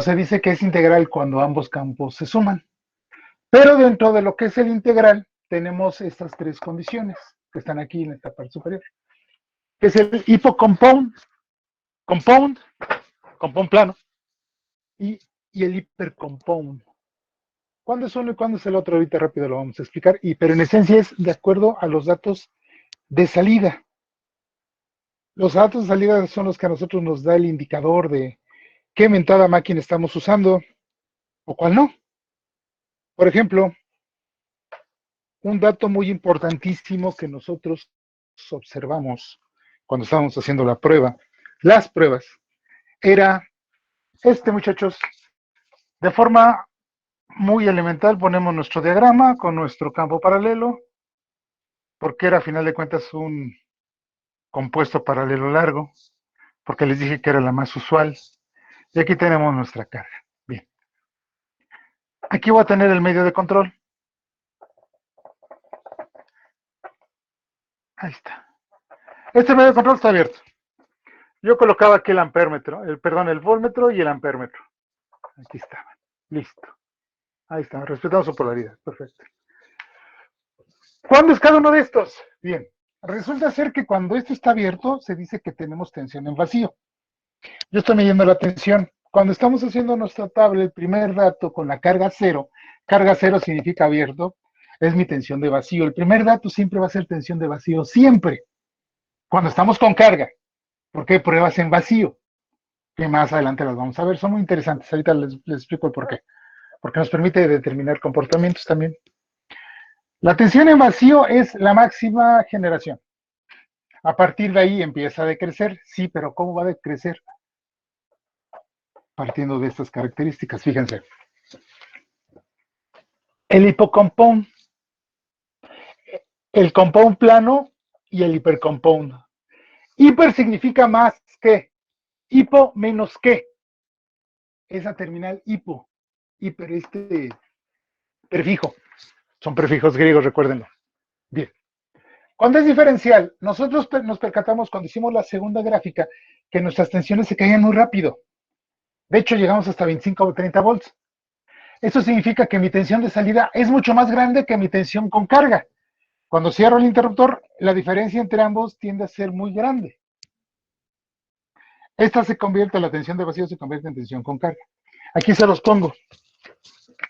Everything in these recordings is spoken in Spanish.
Bueno, se dice que es integral cuando ambos campos se suman. Pero dentro de lo que es el integral, tenemos estas tres condiciones que están aquí en esta parte superior, que es el hipocompound, compound, compound plano, y, y el hipercompound. ¿Cuándo es uno y cuándo es el otro? Ahorita rápido lo vamos a explicar, pero en esencia es de acuerdo a los datos de salida. Los datos de salida son los que a nosotros nos da el indicador de qué mentada máquina estamos usando o cuál no. Por ejemplo, un dato muy importantísimo que nosotros observamos cuando estábamos haciendo la prueba, las pruebas, era muchachos, de forma muy elemental ponemos nuestro diagrama con nuestro campo paralelo, porque era a final de cuentas un compuesto paralelo largo, porque les dije que era la más usual. Y aquí tenemos nuestra carga. Bien. Aquí voy a tener el medio de control. Ahí está. Este medio de control está abierto. Yo colocaba aquí el ampémetro, el voltmetro y el ampémetro. Aquí estaba. Listo. Ahí está. Respetamos su polaridad. Perfecto. ¿Cuándo es cada uno de estos? Bien. Resulta ser que cuando esto está abierto, se dice que tenemos tensión en vacío. Yo estoy midiendo la tensión. Cuando estamos haciendo nuestra tabla, el primer dato con la carga cero significa abierto, es mi tensión de vacío. El primer dato siempre va a ser tensión de vacío, siempre. Cuando estamos con carga, porque hay pruebas en vacío, que más adelante las vamos a ver, son muy interesantes. Ahorita les explico el por qué. Porque nos permite determinar comportamientos también. La tensión en vacío es la máxima generación. A partir de ahí empieza a decrecer, sí, pero ¿cómo va a decrecer? Partiendo de estas características, fíjense. El hipocompound, el compound plano y el hipercompound. Hiper significa más que, hipo menos que. Esa terminal hipo, hiper, prefijo. Son prefijos griegos, recuérdenlo. Bien. Cuando es diferencial, nosotros nos percatamos cuando hicimos la segunda gráfica que nuestras tensiones se caían muy rápido. De hecho, llegamos hasta 25 o 30 volts. Eso significa que mi tensión de salida es mucho más grande que mi tensión con carga. Cuando cierro el interruptor, la diferencia entre ambos tiende a ser muy grande. Esta se convierte, la tensión de vacío se convierte en tensión con carga. Aquí se los pongo.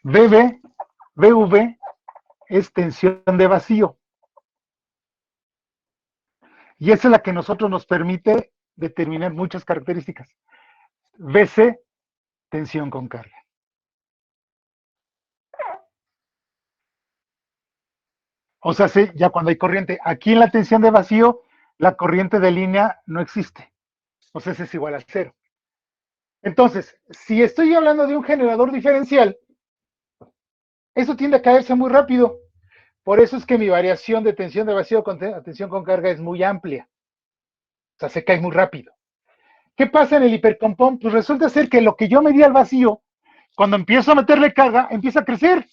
VV es tensión de vacío. Y esa es la que a nosotros nos permite determinar muchas características. VC, tensión con carga. O sea, sí, ya cuando hay corriente. Aquí en la tensión de vacío, la corriente de línea no existe. O sea, es igual a cero. Entonces, si estoy hablando de un generador diferencial, eso tiende a caerse muy rápido. Por eso es que mi variación de tensión de vacío con tensión con carga es muy amplia. O sea, se cae muy rápido. ¿Qué pasa en el hipercompound? Pues resulta ser que lo que yo medía al vacío, cuando empiezo a meterle carga, empieza a crecer.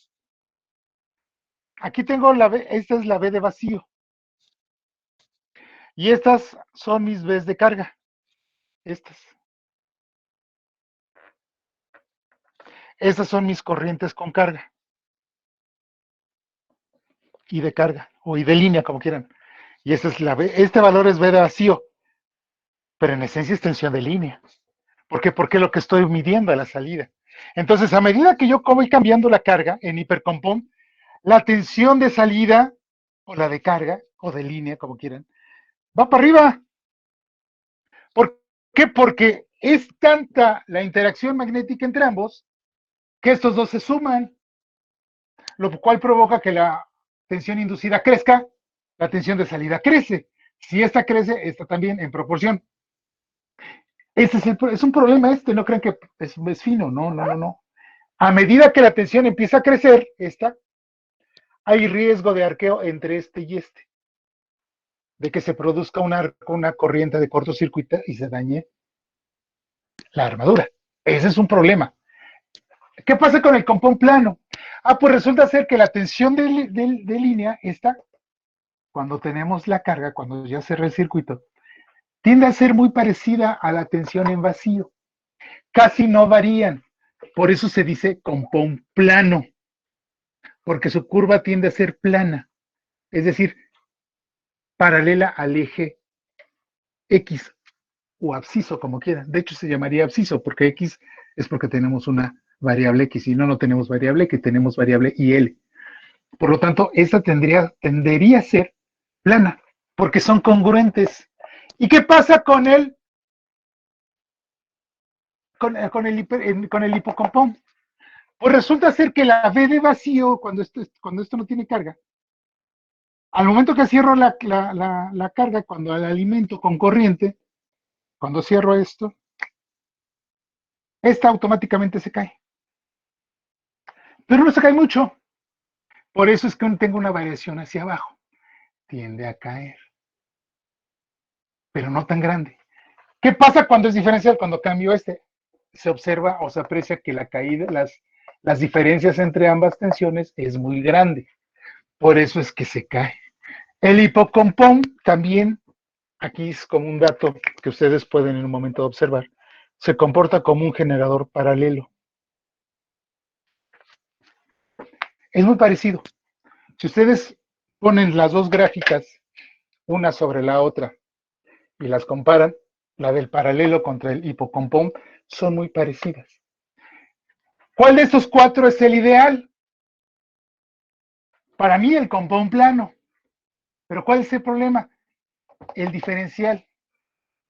Aquí tengo la B, esta es la B de vacío. Y estas son mis Bs de carga. Estas. Estas son mis corrientes con carga. Y de carga, o y de línea, como quieran. Y esta es la B. Este valor es B de vacío. Pero en esencia es tensión de línea. ¿Por qué? Porque es lo que estoy midiendo a la salida. Entonces, a medida que yo voy cambiando la carga en hipercompound, la tensión de salida, o la de carga, o de línea, como quieran, va para arriba. ¿Por qué? Porque es tanta la interacción magnética entre ambos que estos dos se suman, lo cual provoca que la tensión inducida crezca, la tensión de salida crece. Si esta crece, esta también en proporción. Es un problema no crean que es fino, no. A medida que la tensión empieza a crecer, hay riesgo de arqueo entre este y este, de que se produzca una corriente de cortocircuito y se dañe la armadura. Ese es un problema. ¿Qué pasa con el compound plano? Pues resulta ser que la tensión de línea cuando tenemos la carga, cuando ya cerré el circuito, tiende a ser muy parecida a la tensión en vacío. Casi no varían. Por eso se dice compón plano, porque su curva tiende a ser plana, es decir, paralela al eje X o absciso, como quieran. De hecho, se llamaría absciso, porque X es porque tenemos una variable X, y no tenemos variable X, tenemos variable IL. Por lo tanto, esta tendería a ser plana, porque son congruentes. ¿Y qué pasa con el hipocompón? Pues resulta ser que la V de vacío, cuando esto no tiene carga, al momento que cierro la carga, cuando la alimento con corriente, cuando cierro esto, esta automáticamente se cae. Pero no se cae mucho. Por eso es que tengo una variación hacia abajo. Tiende a caer, pero no tan grande. ¿Qué pasa cuando es diferencial? Cuando cambio se observa o se aprecia que la caída, las diferencias entre ambas tensiones es muy grande. Por eso es que se cae. El hipocompón también, aquí es como un dato que ustedes pueden en un momento observar, se comporta como un generador paralelo. Es muy parecido. Si ustedes ponen las dos gráficas una sobre la otra y las comparan, la del paralelo contra el hipocompón, son muy parecidas. ¿Cuál de estos cuatro es el ideal? Para mí el compón plano. Pero ¿cuál es el problema? El diferencial.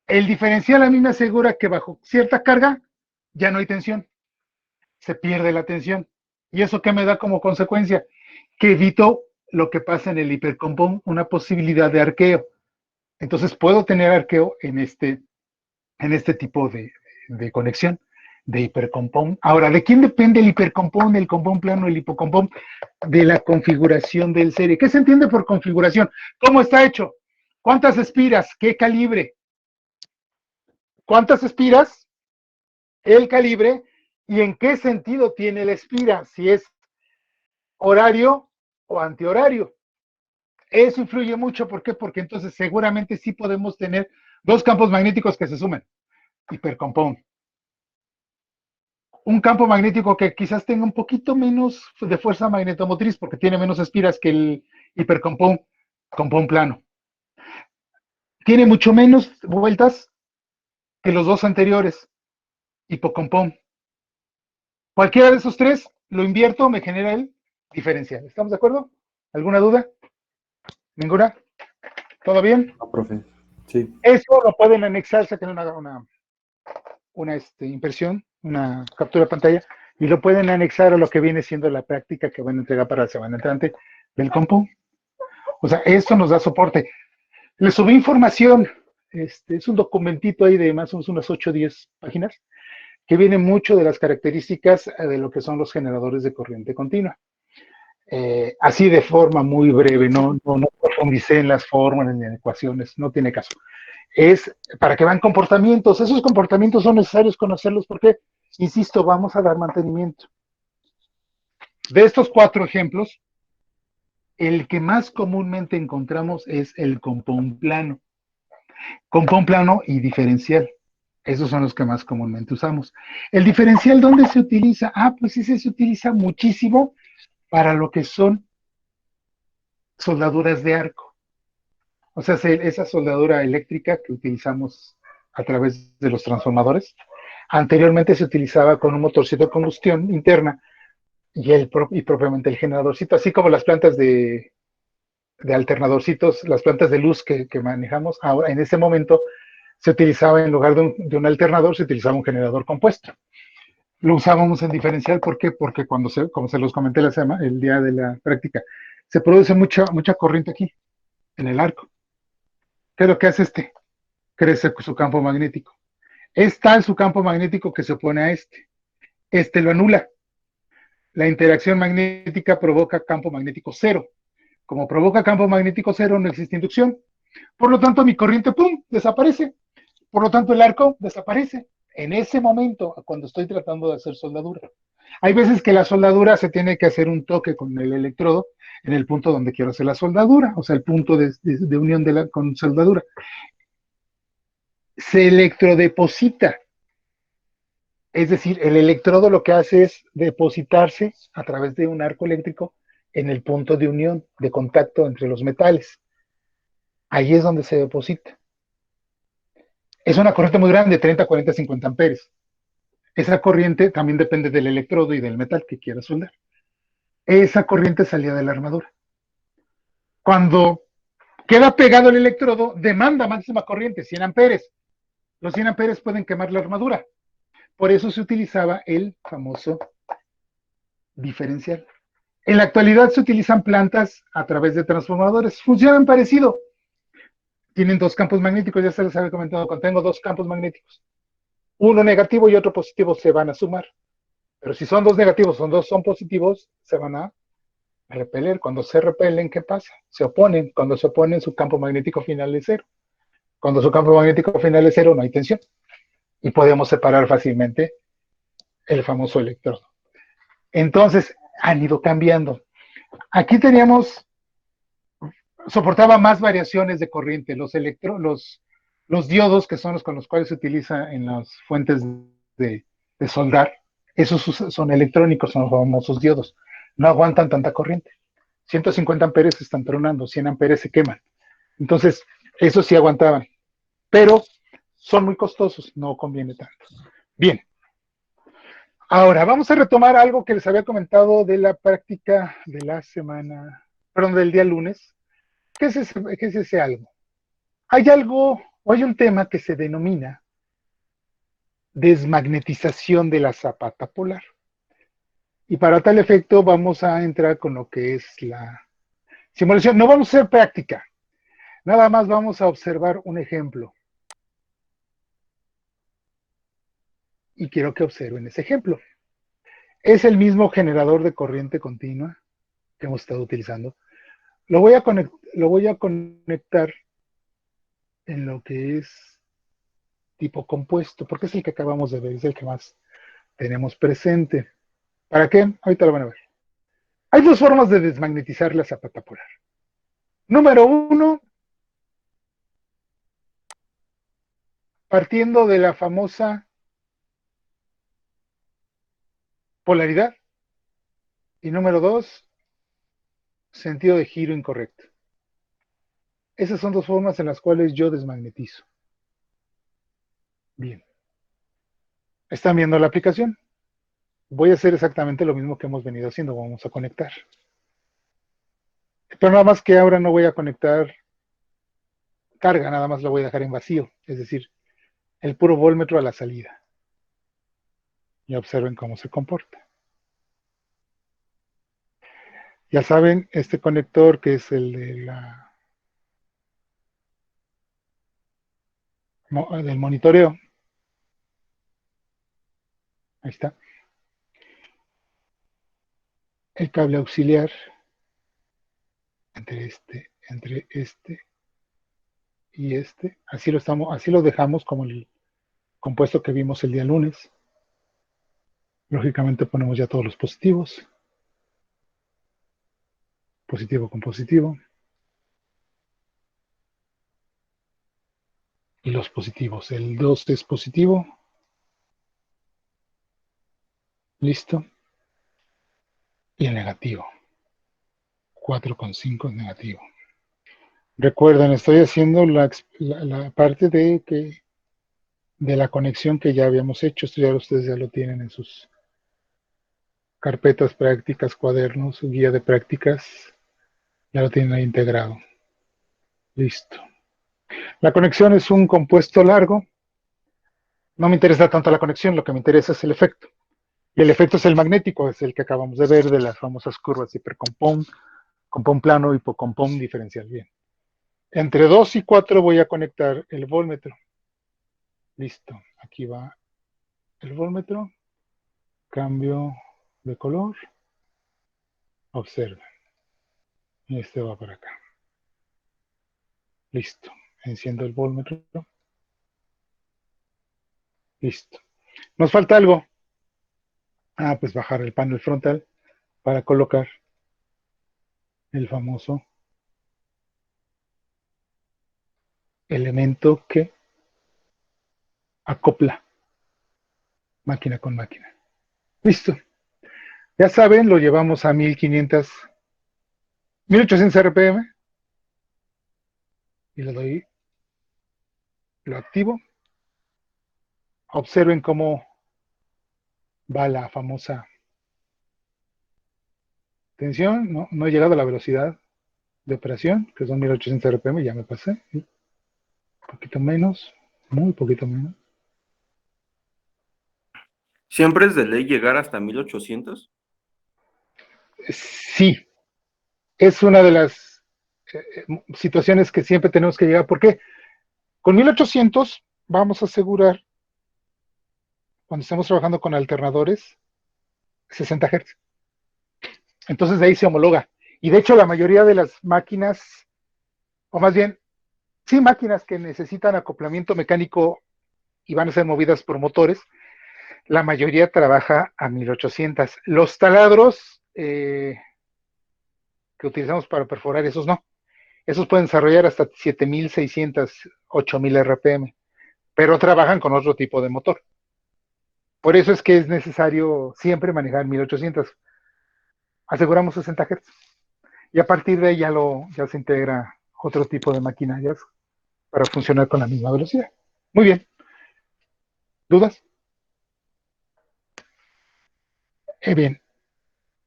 El diferencial a mí me asegura que bajo cierta carga ya no hay tensión. Se pierde la tensión. ¿Y eso qué me da como consecuencia? Que evito lo que pasa en el hipercompón, una posibilidad de arqueo. Entonces puedo tener arqueo en este tipo de conexión de hipercompón. Ahora, ¿de quién depende el hipercompón, el compón plano, el hipocompón? De la configuración del serie. ¿Qué se entiende por configuración? ¿Cómo está hecho? ¿Cuántas espiras? ¿Qué calibre? ¿Cuántas espiras? El calibre. ¿Y en qué sentido tiene la espira? Si es horario o antihorario. Eso influye mucho. ¿Por qué? Porque entonces seguramente sí podemos tener dos campos magnéticos que se sumen. Hipercompón. Un campo magnético que quizás tenga un poquito menos de fuerza magnetomotriz porque tiene menos espiras que el hipercompón plano. Tiene mucho menos vueltas que los dos anteriores, hipocompón. Cualquiera de esos tres lo invierto, me genera el diferencial. ¿Estamos de acuerdo? ¿Alguna duda? ¿Ninguna? ¿Todo bien? No, profe. Sí. Eso lo pueden anexar, saquen una impresión, una captura de pantalla, y lo pueden anexar a lo que viene siendo la práctica que van a entregar para la semana entrante del compón. O sea, esto nos da soporte. Les subí información, es un documentito ahí de más o menos unas 8 o 10 páginas, que viene mucho de las características de lo que son los generadores de corriente continua. Así de forma muy breve, no profundicé en las fórmulas ni en ecuaciones, no tiene caso. Es para que vean comportamientos. Esos comportamientos son necesarios conocerlos porque, insisto, vamos a dar mantenimiento. De estos 4 ejemplos, el que más comúnmente encontramos es el compón plano. Compón plano y diferencial. Esos son los que más comúnmente usamos. ¿El diferencial dónde se utiliza? Pues ese se utiliza muchísimo para lo que son soldaduras de arco. O sea, esa soldadura eléctrica que utilizamos a través de los transformadores, anteriormente se utilizaba con un motorcito de combustión interna y propiamente el generadorcito, así como las plantas de alternadorcitos, las plantas de luz que manejamos. Ahora, en ese momento, se utilizaba en lugar de un alternador, se utilizaba un generador compuesto. Lo usábamos en diferencial, ¿por qué? Porque como se los comenté el día de la práctica, se produce mucha corriente aquí, en el arco. ¿Qué es lo que hace Crece su campo magnético. Es tal su campo magnético que se opone a este lo anula. La interacción magnética provoca campo magnético cero. Como provoca campo magnético cero, no existe inducción. Por lo tanto, mi corriente, ¡pum!, desaparece. Por lo tanto, el arco desaparece. En ese momento, cuando estoy tratando de hacer soldadura. Hay veces que la soldadura se tiene que hacer un toque con el electrodo en el punto donde quiero hacer la soldadura, o sea, el punto de unión con soldadura. Se electrodeposita Es decir, el electrodo lo que hace es depositarse a través de un arco eléctrico en el punto de unión, de contacto entre los metales. Ahí es donde se deposita. Es una corriente muy grande, 30, 40, 50 amperes. Esa corriente también depende del electrodo y del metal que quiera soldar. Esa corriente salía de la armadura. Cuando queda pegado el electrodo, demanda máxima corriente, 100 amperes. Los 100 amperes pueden quemar la armadura. Por eso se utilizaba el famoso diferencial. En la actualidad se utilizan plantas a través de transformadores. Funcionan parecido. Tienen dos campos magnéticos, ya se les había comentado, contengo dos campos magnéticos. Uno negativo y otro positivo se van a sumar. Pero si son dos negativos, son positivos, se van a repeler. Cuando se repelen, ¿qué pasa? Se oponen. Cuando se oponen, su campo magnético final es cero. Cuando su campo magnético final es cero, no hay tensión. Y podemos separar fácilmente el famoso electrodo. Entonces, han ido cambiando. Aquí teníamos, soportaba más variaciones de corriente. Los diodos, que son los con los cuales se utiliza en las fuentes de soldar, esos son electrónicos, son los famosos diodos. No aguantan tanta corriente. 150 amperes se están tronando, 100 amperes se queman. Entonces, esos sí aguantaban, pero son muy costosos, no conviene tanto. Bien, ahora vamos a retomar algo que les había comentado de la práctica de la semana, perdón, del día lunes. Qué es ese algo? Hay algo, o hay un tema que se denomina desmagnetización de la zapata polar. Y para tal efecto vamos a entrar con lo que es la simulación. No vamos a hacer práctica, nada más vamos a observar un ejemplo. Y quiero que observen ese ejemplo. Es el mismo generador de corriente continua que hemos estado utilizando. Lo voy a conectar en lo que es tipo compuesto, porque es el que acabamos de ver, es el que más tenemos presente. ¿Para qué? Ahorita lo van a ver. Hay dos formas de desmagnetizar la zapata polar. Número uno, partiendo de la famosa polaridad. Y número dos, sentido de giro incorrecto. Esas son dos formas en las cuales yo desmagnetizo. Bien. ¿Están viendo la aplicación? Voy a hacer exactamente lo mismo que hemos venido haciendo. Vamos a conectar. Pero nada más que ahora no voy a conectar carga, nada más lo voy a dejar en vacío. Es decir, el puro voltmetro a la salida. Y observen cómo se comporta. Ya saben, este conector que es el de del monitoreo. Ahí está. El cable auxiliar entre este y este. Así lo dejamos como el compuesto que vimos el día lunes. Lógicamente ponemos ya todos los positivos. Positivo con positivo. Y los positivos. El 2 es positivo. Listo. Y el negativo. 4,5 es negativo. Recuerden, estoy haciendo la parte de la conexión que ya habíamos hecho. Esto ya ustedes ya lo tienen en sus carpetas prácticas, cuadernos, guía de prácticas. Ya lo tienen ahí integrado. Listo. La conexión es un compuesto largo. No me interesa tanto la conexión, lo que me interesa es el efecto. Y el efecto es el magnético, es el que acabamos de ver de las famosas curvas de hipercompón, compón plano, hipocompón diferencial. Bien. Entre 2 y 4 voy a conectar el voltmetro. Listo. Aquí va el voltmetro. Cambio de color. Observen. Y este va para acá. Listo. Enciendo el voltmetro. Listo. Nos falta algo. Pues bajar el panel frontal para colocar el famoso elemento que acopla máquina con máquina. Listo. Ya saben, lo llevamos a 1500, 1800 RPM y le doy, lo activo. Observen cómo va la famosa tensión. No he llegado a la velocidad de operación, que son 1800 RPM, ya me pasé. Un poquito menos, muy poquito menos. ¿Siempre es de ley llegar hasta 1800? Sí, es una de las situaciones que siempre tenemos que llegar. ¿Por qué? Con 1800 vamos a asegurar, cuando estemos trabajando con alternadores, 60 Hz. Entonces de ahí se homologa. Y de hecho la mayoría de las máquinas, o más bien, sí máquinas que necesitan acoplamiento mecánico y van a ser movidas por motores, la mayoría trabaja a 1800. Los taladros que utilizamos para perforar, esos no. Esos pueden desarrollar hasta 7600, 8000 RPM, pero trabajan con otro tipo de motor. Por eso es que es necesario siempre manejar 1800. Aseguramos 60 Hz. Y a partir de ahí ya se integra otro tipo de maquinarias para funcionar con la misma velocidad. Muy bien. ¿Dudas? Bien.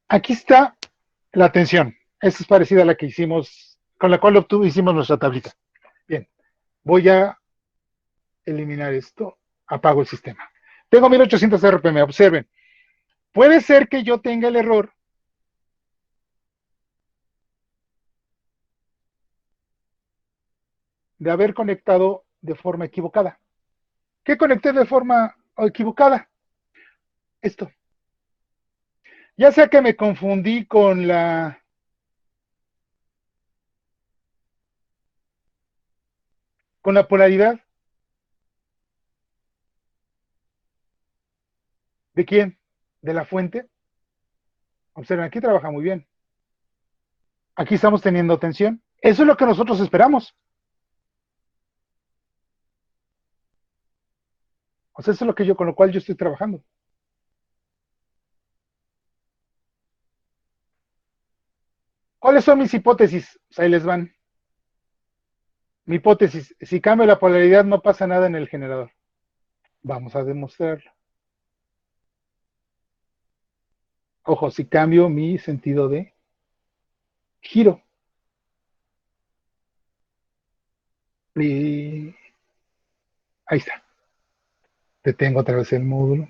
Aquí está la tensión. Esta es parecida a la que hicimos, con la cual hicimos nuestra tablita. Bien. Voy a eliminar esto. Apago el sistema. Tengo 1800 RPM. Observen. Puede ser que yo tenga el error de haber conectado de forma equivocada. ¿Qué conecté de forma equivocada? Esto. Ya sea que me confundí con la polaridad. ¿De quién? De la fuente. Observen, aquí trabaja muy bien. Aquí estamos teniendo tensión. Eso es lo que nosotros esperamos. O sea, eso es lo que con lo cual yo estoy trabajando. ¿Cuáles son mis hipótesis? Pues ahí les van. Mi hipótesis, si cambio la polaridad no pasa nada en el generador. Vamos a demostrarlo. Ojo, si cambio mi sentido de giro. Y ahí está. Detengo otra vez el módulo.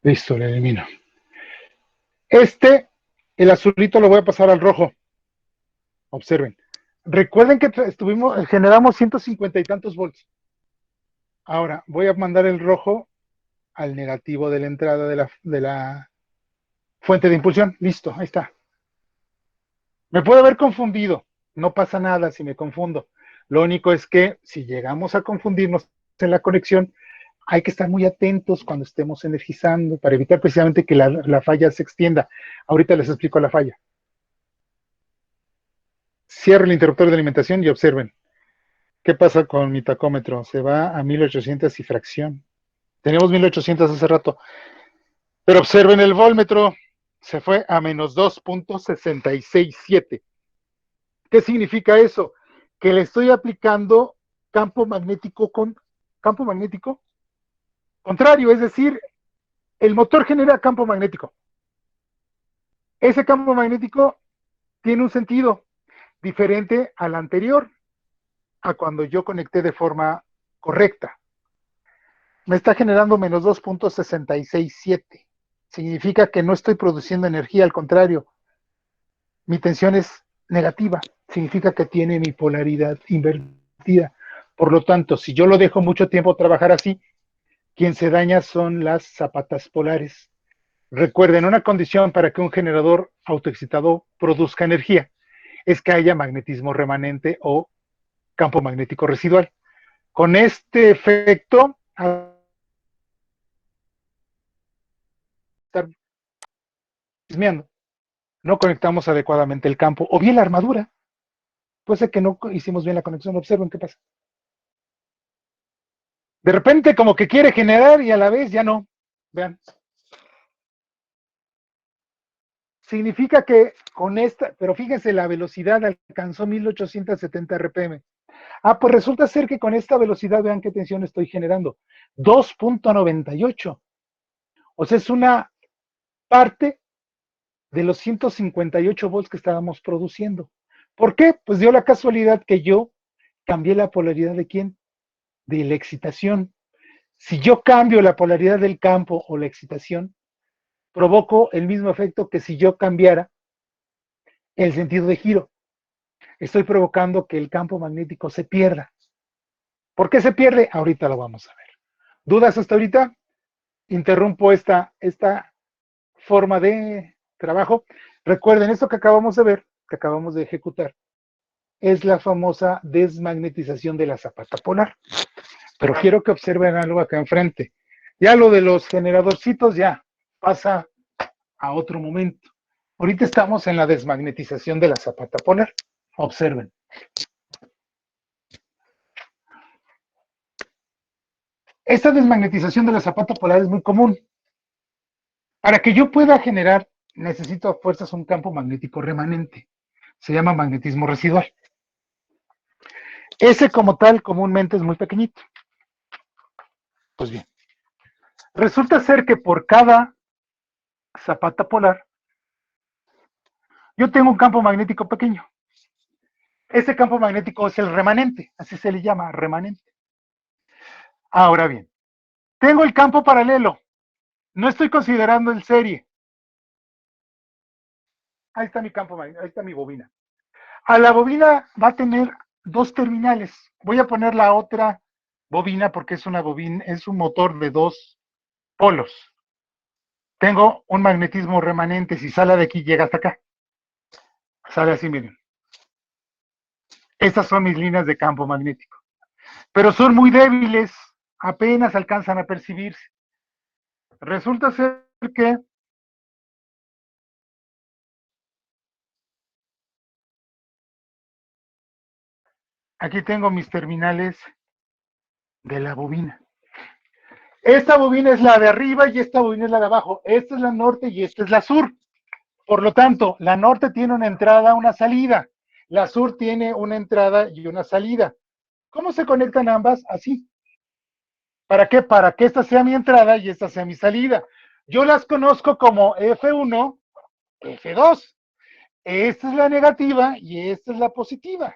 Listo, lo elimino. El azulito lo voy a pasar al rojo. Observen. Recuerden que generamos 150 y tantos volts. Ahora voy a mandar el rojo al negativo de la entrada de la fuente de impulsión. Listo, ahí está. Me puedo haber confundido. No pasa nada si me confundo. Lo único es que si llegamos a confundirnos en la conexión, hay que estar muy atentos cuando estemos energizando para evitar precisamente que la falla se extienda. Ahorita les explico la falla. Cierro el interruptor de alimentación y observen. ¿Qué pasa con mi tacómetro? Se va a 1800 y fracción. Teníamos 1800 hace rato. Pero observen el voltmetro. Se fue a menos 2.667. ¿Qué significa eso? Que le estoy aplicando campo magnético contrario, es decir, el motor genera campo magnético. Ese campo magnético tiene un sentido diferente al anterior, a cuando yo conecté de forma correcta. Me está generando menos 2.667. Significa que no estoy produciendo energía, al contrario, mi tensión es negativa. Significa que tiene mi polaridad invertida. Por lo tanto, si yo lo dejo mucho tiempo trabajar así, quien se daña son las zapatas polares. Recuerden, una condición para que un generador autoexcitado produzca energía es que haya magnetismo remanente o campo magnético residual. Con este efecto, estar chismeando. No conectamos adecuadamente el campo, o bien la armadura. Puede ser que no hicimos bien la conexión. Observen qué pasa. De repente como que quiere generar y a la vez ya no. Vean. Significa que con esta, pero fíjense, la velocidad alcanzó 1870 RPM. Ah, pues resulta ser que con esta velocidad, vean qué tensión estoy generando. 2.98. O sea, es una parte de los 158 volts que estábamos produciendo. ¿Por qué? Pues dio la casualidad que yo cambié la polaridad de quién? De la excitación. Si yo cambio la polaridad del campo o la excitación, provoco el mismo efecto que si yo cambiara el sentido de giro. Estoy provocando que el campo magnético se pierda. ¿Por qué se pierde? Ahorita lo vamos a ver. ¿Dudas hasta ahorita? Interrumpo esta forma de trabajo. Recuerden, esto que acabamos de ver, que acabamos de ejecutar, es la famosa desmagnetización de la zapata polar. Pero quiero que observen algo acá enfrente. Ya lo de los generadorcitos ya pasa a otro momento. Ahorita estamos en la desmagnetización de la zapata polar. Observen. Esta desmagnetización de la zapata polar es muy común. Para que yo pueda generar, necesito a fuerzas un campo magnético remanente. Se llama magnetismo residual. Ese como tal comúnmente es muy pequeñito. Pues bien, resulta ser que por cada zapata polar, yo tengo un campo magnético pequeño. Ese campo magnético es el remanente, así se le llama, remanente. Ahora bien, tengo el campo paralelo. No estoy considerando el serie. Ahí está mi campo magnético, ahí está mi bobina. A la bobina va a tener dos terminales. Voy a poner la otra bobina porque es una bobina, es un motor de dos polos. Tengo un magnetismo remanente. Si sale de aquí, llega hasta acá. Sale así, miren. Estas son mis líneas de campo magnético. Pero son muy débiles, apenas alcanzan a percibirse. Resulta ser que aquí tengo mis terminales de la bobina. Esta bobina es la de arriba y esta bobina es la de abajo. Esta es la norte y esta es la sur. Por lo tanto, la norte tiene una entrada, una salida. La sur tiene una entrada y una salida. ¿Cómo se conectan ambas? Así. ¿Para qué? Para que esta sea mi entrada y esta sea mi salida. Yo las conozco como F1, F2. Esta es la negativa y esta es la positiva.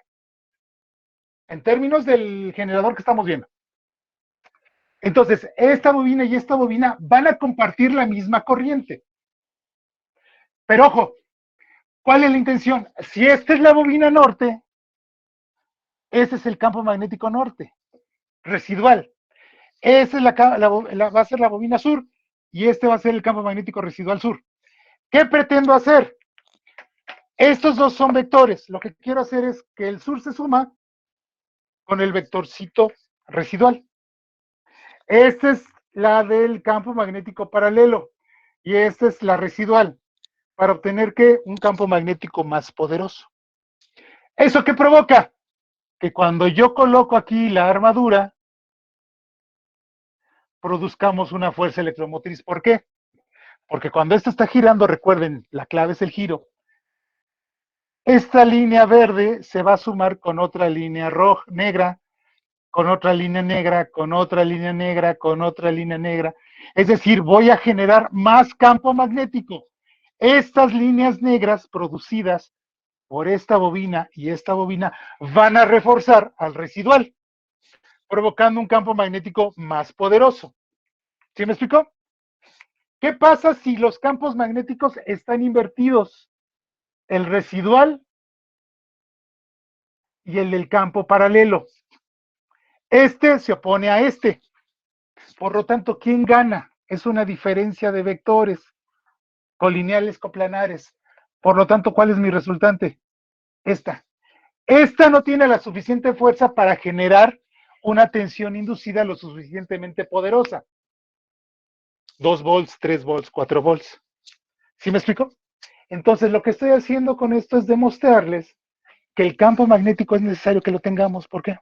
En términos del generador que estamos viendo. Entonces, esta bobina y esta bobina van a compartir la misma corriente. Pero ojo, ¿cuál es la intención? Si esta es la bobina norte, ese es el campo magnético norte, residual. Esa es va a ser la bobina sur y este va a ser el campo magnético residual sur. ¿Qué pretendo hacer? Estos dos son vectores. Lo que quiero hacer es que el sur se suma con el vectorcito residual. Esta es la del campo magnético paralelo y esta es la residual para obtener ¿qué? Un campo magnético más poderoso. ¿Eso qué provoca? Que cuando yo coloco aquí la armadura, produzcamos una fuerza electromotriz. ¿Por qué? Porque cuando esto está girando, recuerden, la clave es el giro. Esta línea verde se va a sumar con otra línea roja, negra, con otra línea negra, con otra línea negra, con otra línea negra. Es decir, voy a generar más campo magnético. Estas líneas negras producidas por esta bobina y esta bobina van a reforzar al residual, provocando un campo magnético más poderoso. ¿Sí me explicó? ¿Qué pasa si los campos magnéticos están invertidos? El residual y el del campo paralelo. Este se opone a este. Por lo tanto, ¿quién gana? Es una diferencia de vectores colineales coplanares. Por lo tanto, ¿cuál es mi resultante? Esta. Esta no tiene la suficiente fuerza para generar una tensión inducida lo suficientemente poderosa. 2 volts, 3 volts, 4 volts. ¿Sí me explico? Entonces, lo que estoy haciendo con esto es demostrarles que el campo magnético es necesario que lo tengamos. ¿Por qué?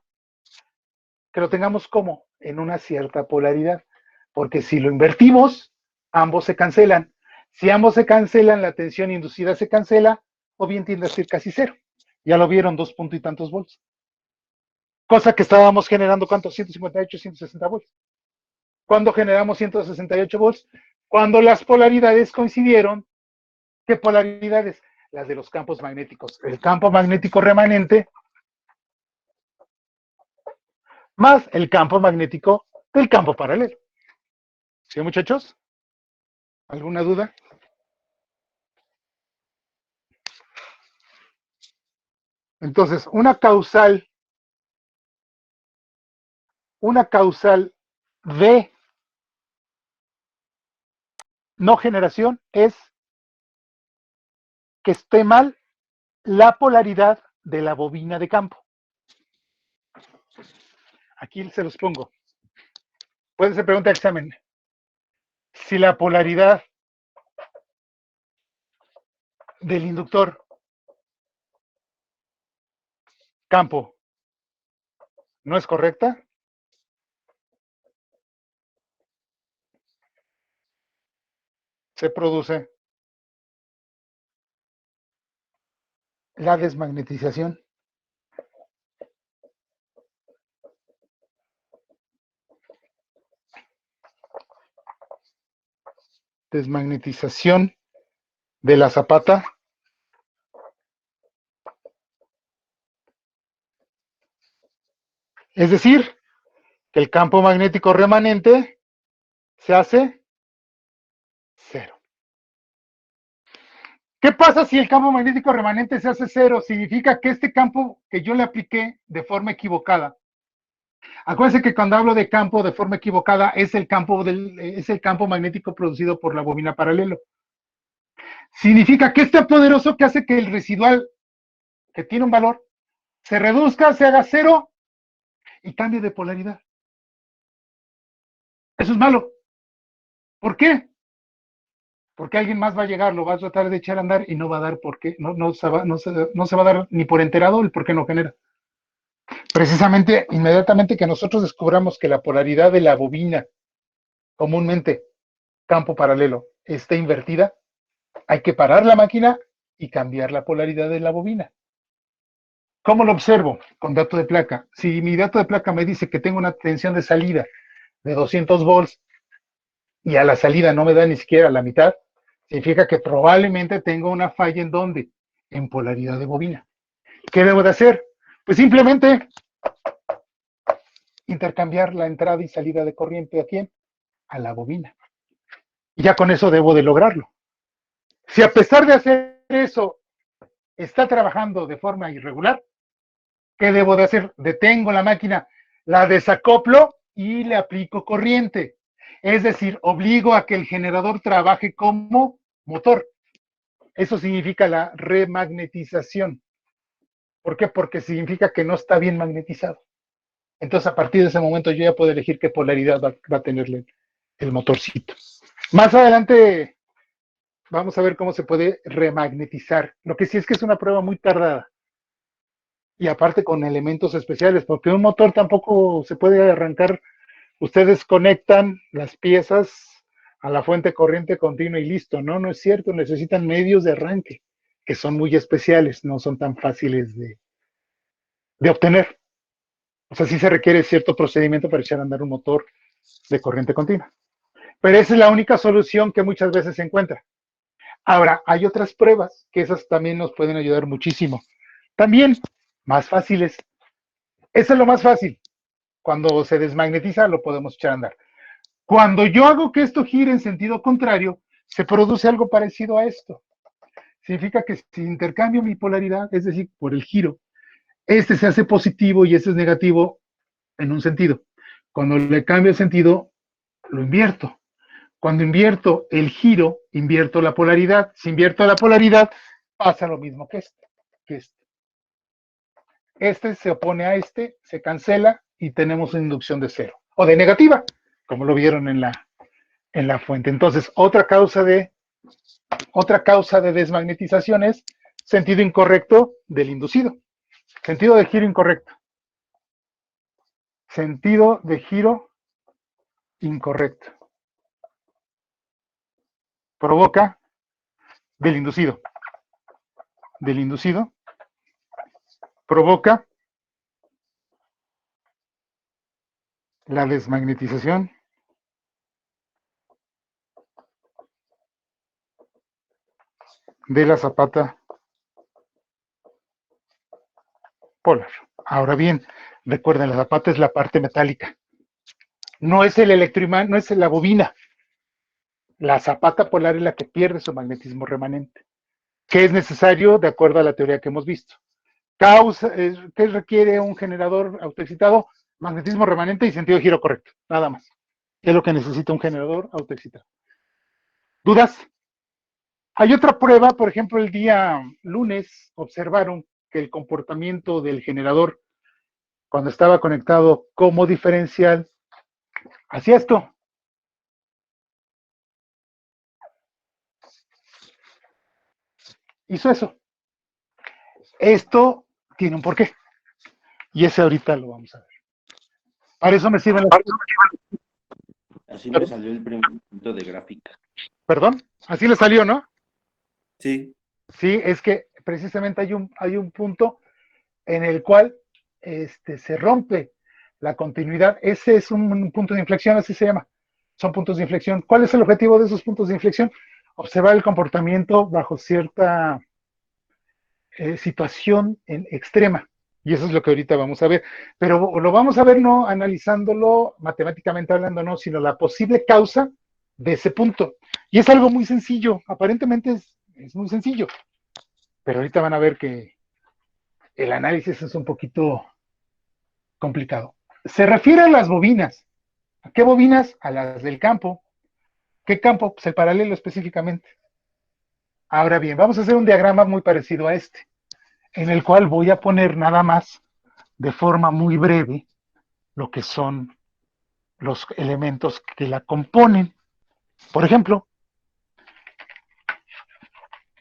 Que lo tengamos como en una cierta polaridad. Porque si lo invertimos, ambos se cancelan. Si ambos se cancelan, la tensión inducida se cancela, o bien tiende a ser casi cero. Ya lo vieron, 2 puntos y tantos volts. Cosa que estábamos generando, ¿cuánto? 158, 160 volts. ¿Cuándo generamos 168 volts? Cuando las polaridades coincidieron. ¿Qué polaridades? Las de los campos magnéticos. El campo magnético remanente más el campo magnético del campo paralelo. ¿Sí, muchachos? ¿Alguna duda? Entonces, una causal de no generación es que esté mal la polaridad de la bobina de campo. Aquí se los pongo. Puede ser pregunta de examen. Si la polaridad del inductor campo no es correcta, se produce la desmagnetización. Desmagnetización de la zapata. Es decir, que el campo magnético remanente se hace cero. ¿Qué pasa si el campo magnético remanente se hace cero? Significa que este campo que yo le apliqué de forma equivocada. Acuérdense que cuando hablo de campo de forma equivocada es el campo magnético producido por la bobina paralelo. Significa que este poderoso que hace que el residual, que tiene un valor, se reduzca, se haga cero y cambie de polaridad. Eso es malo. ¿Por qué? Porque alguien más va a llegar, lo va a tratar de echar a andar y no va a dar por qué, no se va a dar ni por enterado el por qué no genera. Precisamente, inmediatamente que nosotros descubramos que la polaridad de la bobina, comúnmente campo paralelo, está invertida, hay que parar la máquina y cambiar la polaridad de la bobina. ¿Cómo lo observo? Con dato de placa. Si mi dato de placa me dice que tengo una tensión de salida de 200 volts y a la salida no me da ni siquiera la mitad, significa que probablemente tengo una falla en ¿dónde? En polaridad de bobina. ¿Qué debo de hacer? Pues simplemente intercambiar la entrada y salida de corriente ¿a quién? A la bobina. Y ya con eso debo de lograrlo. Si a pesar de hacer eso está trabajando de forma irregular, ¿qué debo de hacer? Detengo la máquina, la desacoplo y le aplico corriente. Es decir, obligo a que el generador trabaje como motor. Eso significa la remagnetización. ¿Por qué? Porque significa que no está bien magnetizado. Entonces, a partir de ese momento, yo ya puedo elegir qué polaridad va a tenerle el motorcito. Más adelante vamos a ver cómo se puede remagnetizar. Lo que sí es que es una prueba muy tardada. Y aparte con elementos especiales, porque un motor tampoco se puede arrancar. Ustedes conectan las piezas a la fuente corriente continua y listo. No, no es cierto. Necesitan medios de arranque que son muy especiales, no son tan fáciles de obtener. O sea, sí se requiere cierto procedimiento para echar a andar un motor de corriente continua. Pero esa es la única solución que muchas veces se encuentra. Ahora, hay otras pruebas que esas también nos pueden ayudar muchísimo. También más fáciles. Eso es lo más fácil. Cuando se desmagnetiza, lo podemos echar a andar. Cuando yo hago que esto gire en sentido contrario, se produce algo parecido a esto. Significa que si intercambio mi polaridad, es decir, por el giro, este se hace positivo y este es negativo en un sentido. Cuando le cambio el sentido, lo invierto. Cuando invierto el giro, invierto la polaridad. Si invierto la polaridad, pasa lo mismo que este. Este se opone a este, se cancela y tenemos una inducción de cero. O de negativa, como lo vieron en en la fuente. Entonces, otra causa de desmagnetización es sentido incorrecto del inducido. Sentido de giro incorrecto. Sentido de giro incorrecto. Provoca del inducido. Del inducido. Provoca la desmagnetización de la zapata polar. Ahora bien, recuerden, la zapata es la parte metálica. No es el electroimán, no es la bobina. La zapata polar es la que pierde su magnetismo remanente, que es necesario de acuerdo a la teoría que hemos visto. ¿Qué requiere un generador autoexcitado? Magnetismo remanente y sentido de giro correcto, nada más. Es lo que necesita un generador autoexcitado. ¿Dudas? Hay otra prueba, por ejemplo, el día lunes observaron que el comportamiento del generador cuando estaba conectado como diferencial hacía esto. Hizo eso. Esto tiene un porqué. Y ese ahorita lo vamos a ver. Para eso me sirven las... Así me salió el primer punto de gráfica. Perdón, así le salió, ¿no? Sí. Sí, es que precisamente hay un punto en el cual se rompe la continuidad. Ese es un punto de inflexión, así se llama. Son puntos de inflexión. ¿Cuál es el objetivo de esos puntos de inflexión? Observar el comportamiento bajo cierta situación extrema. Y eso es lo que ahorita vamos a ver. Pero lo vamos a ver no analizándolo matemáticamente hablando, no, sino la posible causa de ese punto. Y es algo muy sencillo. Aparentemente es muy sencillo. Pero ahorita van a ver que el análisis es un poquito complicado. Se refiere a las bobinas. ¿A qué bobinas? A las del campo. ¿Qué campo? Pues el paralelo específicamente. Ahora bien, vamos a hacer un diagrama muy parecido a este, en el cual voy a poner nada más de forma muy breve lo que son los elementos que la componen. Por ejemplo,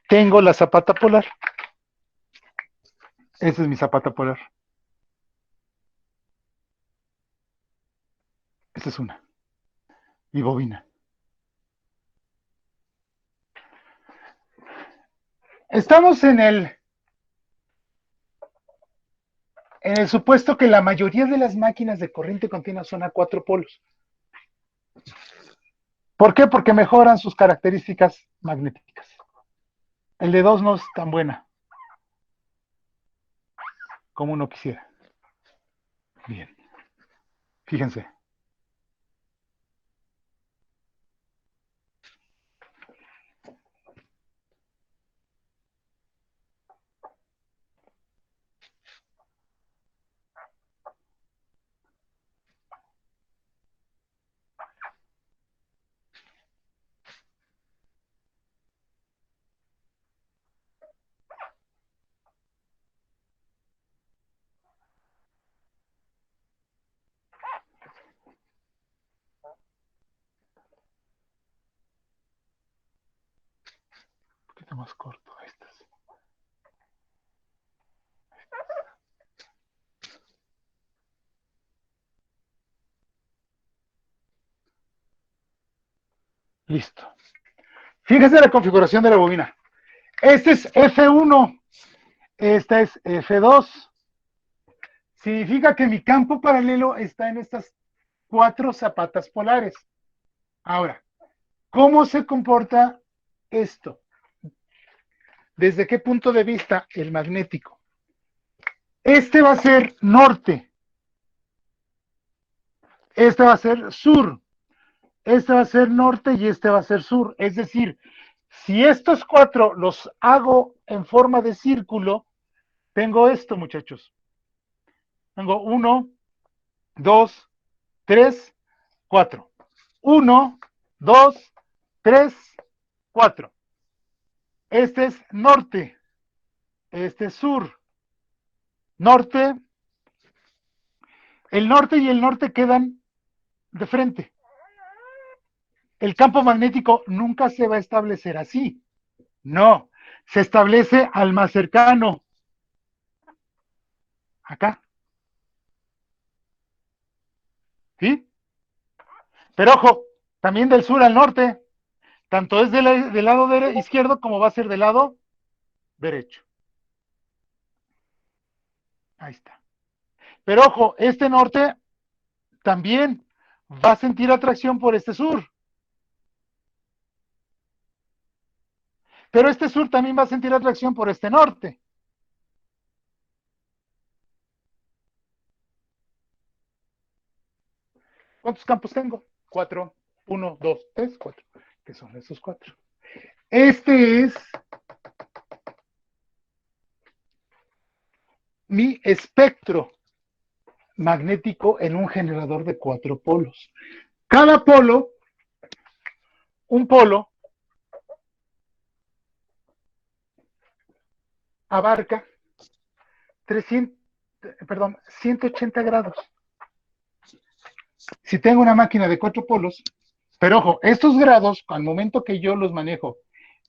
tengo la zapata polar. Esa es mi zapata polar. Esa es una. Y bobina. Estamos en el supuesto que la mayoría de las máquinas de corriente continua son a 4 polos. ¿Por qué? Porque mejoran sus características magnéticas. El de 2 no es tan buena como uno quisiera. Bien, fíjense. Un poquito más corto estas. Listo. Fíjense la configuración de la bobina. Este es F1, esta es F2. Significa que mi campo paralelo está en estas 4 zapatas polares. Ahora, ¿cómo se comporta esto? ¿Desde qué punto de vista? El magnético. Este va a ser norte. Este va a ser sur. Este va a ser norte y este va a ser sur. Es decir, si estos 4 los hago en forma de círculo, tengo esto, muchachos. Tengo 1, 2, 3, 4. 1, 2, 3, 4. Este es norte. Este es sur. Norte. El norte y el norte quedan de frente. el campo magnético nunca se va a establecer así. No, se establece al más cercano. Acá. ¿Sí? Pero ojo, también del sur al norte. Tanto es del lado izquierdo como va a ser del lado derecho. Ahí está. Pero ojo, este norte también va a sentir atracción por este sur. Pero este sur también va a sentir atracción por este norte. ¿Cuántos campos tengo? 4, 1, 2, 3, 4. ¿Qué son esos 4? Este es mi espectro magnético en un generador de 4 polos. Cada polo, un polo, abarca 180 grados. Si tengo una máquina de 4 polos, pero ojo, estos grados, al momento que yo los manejo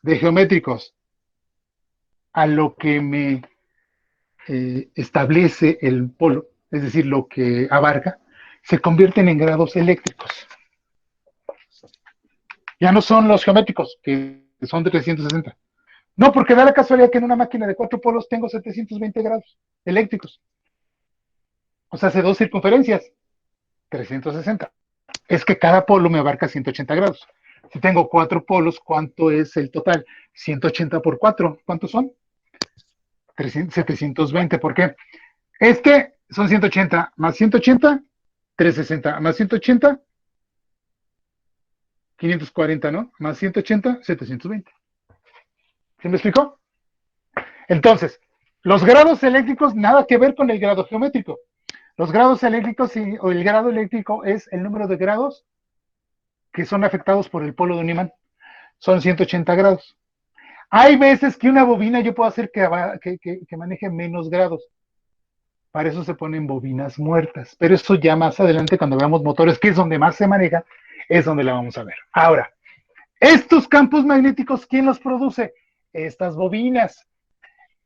de geométricos a lo que me establece el polo, es decir, lo que abarca, se convierten en grados eléctricos. Ya no son los geométricos, que son de 360. No, porque da la casualidad que en una máquina de 4 polos tengo 720 grados eléctricos. O sea, hace 2 circunferencias, 360. Es que cada polo me abarca 180 grados. Si tengo 4 polos, ¿cuánto es el total? 180 por 4, ¿cuántos son? 720, ¿por qué? Este son 180, más 180, 360, más 180, 540, ¿no? Más 180, 720. ¿Sí me explicó? Entonces, los grados eléctricos, nada que ver con el grado geométrico. Los grados eléctricos o el grado eléctrico es el número de grados que son afectados por el polo de un imán. Son 180 grados. Hay veces que una bobina yo puedo hacer que maneje menos grados. Para eso se ponen bobinas muertas. Pero eso ya más adelante, cuando veamos motores, que es donde más se maneja, es donde la vamos a ver. Ahora, estos campos magnéticos, ¿quién los produce? Estas bobinas.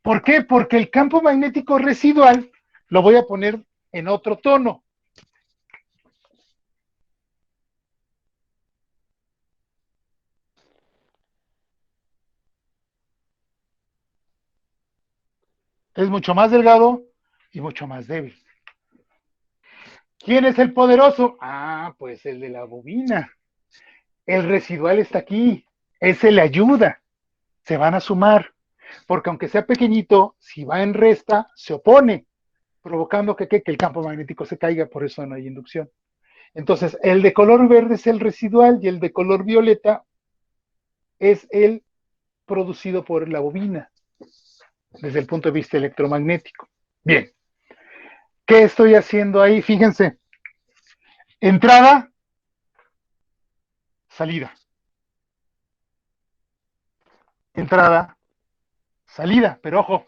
¿Por qué? Porque el campo magnético residual lo voy a poner en otro tono. Es mucho más delgado y mucho más débil. ¿Quién es el poderoso? Ah, pues el de la bobina. El residual está aquí. Ese le ayuda. Se van a sumar. Porque aunque sea pequeñito, si va en resta, se opone, provocando que el campo magnético se caiga, por eso no hay inducción. Entonces, el de color verde es el residual y el de color violeta es el producido por la bobina, desde el punto de vista electromagnético. Bien, ¿qué estoy haciendo ahí? Fíjense, entrada, salida. Entrada, salida, pero ojo,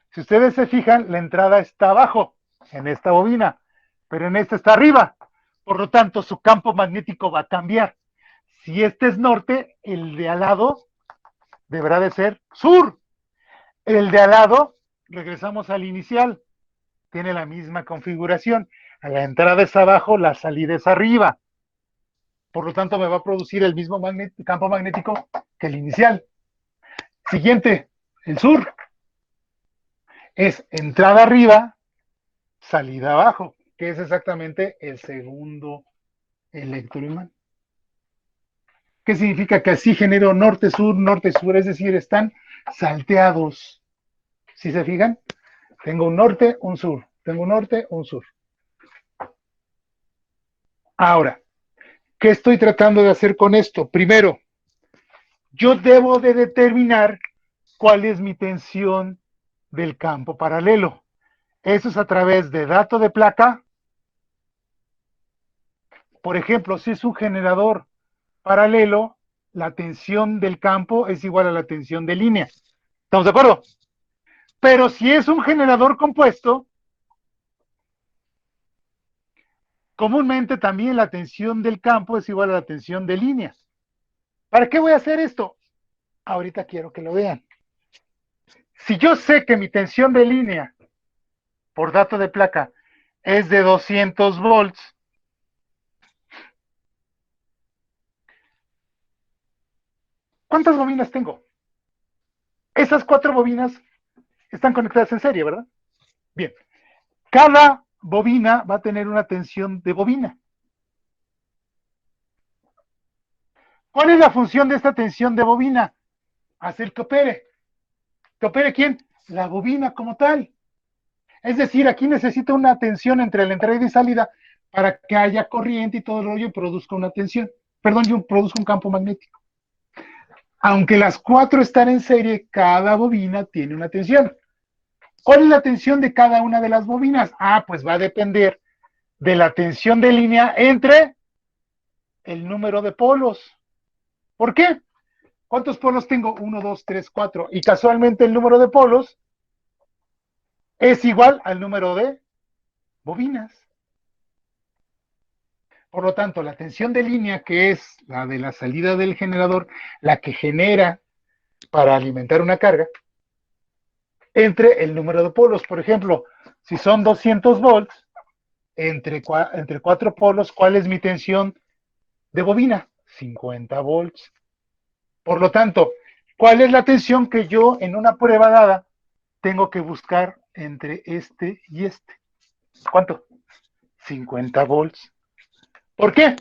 si ustedes se fijan, la entrada está abajo, en esta bobina, pero en esta está arriba. Por lo tanto, su campo magnético va a cambiar. Si este es norte, el de al lado deberá de ser sur. El de al lado, regresamos al inicial, tiene la misma configuración. A la entrada es abajo, la salida es arriba. Por lo tanto, me va a producir el mismo campo magnético que el inicial. Siguiente, el sur. Es entrada arriba, salida abajo, que es exactamente el segundo electroimán. ¿Qué significa? Que así genero norte-sur, es decir, están salteados. ¿Sí se fijan? Tengo un norte, un sur. Tengo un norte, un sur. Ahora, ¿qué estoy tratando de hacer con esto? Primero, yo debo de determinar cuál es mi tensión del campo paralelo. Eso es a través de dato de placa. Por ejemplo, si es un generador paralelo, la tensión del campo es igual a la tensión de línea. ¿Estamos de acuerdo? Pero si es un generador compuesto, comúnmente también la tensión del campo es igual a la tensión de línea. ¿Para qué voy a hacer esto? Ahorita quiero que lo vean. Si yo sé que mi tensión de línea por dato de placa es de 200 volts, ¿cuántas bobinas tengo? Esas 4 bobinas están conectadas en serie, ¿verdad? Bien, cada bobina va a tener una tensión de bobina. ¿Cuál es la función de esta tensión de bobina? Hacer que opere. ¿Que opere quién? La bobina como tal. Es decir, aquí necesito una tensión entre la entrada y salida para que haya corriente y todo el rollo y produzca una tensión. Perdón, yo produzco un campo magnético. Aunque las 4 están en serie, cada bobina tiene una tensión. ¿Cuál es la tensión de cada una de las bobinas? Pues va a depender de la tensión de línea entre el número de polos. ¿Por qué? ¿Cuántos polos tengo? 1, 2, 3, 4. Y casualmente el número de polos es igual al número de bobinas. Por lo tanto, la tensión de línea, que es la de la salida del generador, la que genera para alimentar una carga, entre el número de polos. Por ejemplo, si son 200 volts, entre 4 polos, ¿cuál es mi tensión de bobina? 50 volts. Por lo tanto, ¿cuál es la tensión que yo en una prueba dada tengo que buscar entre este y este? ¿Cuánto? 50 volts. ¿Por qué?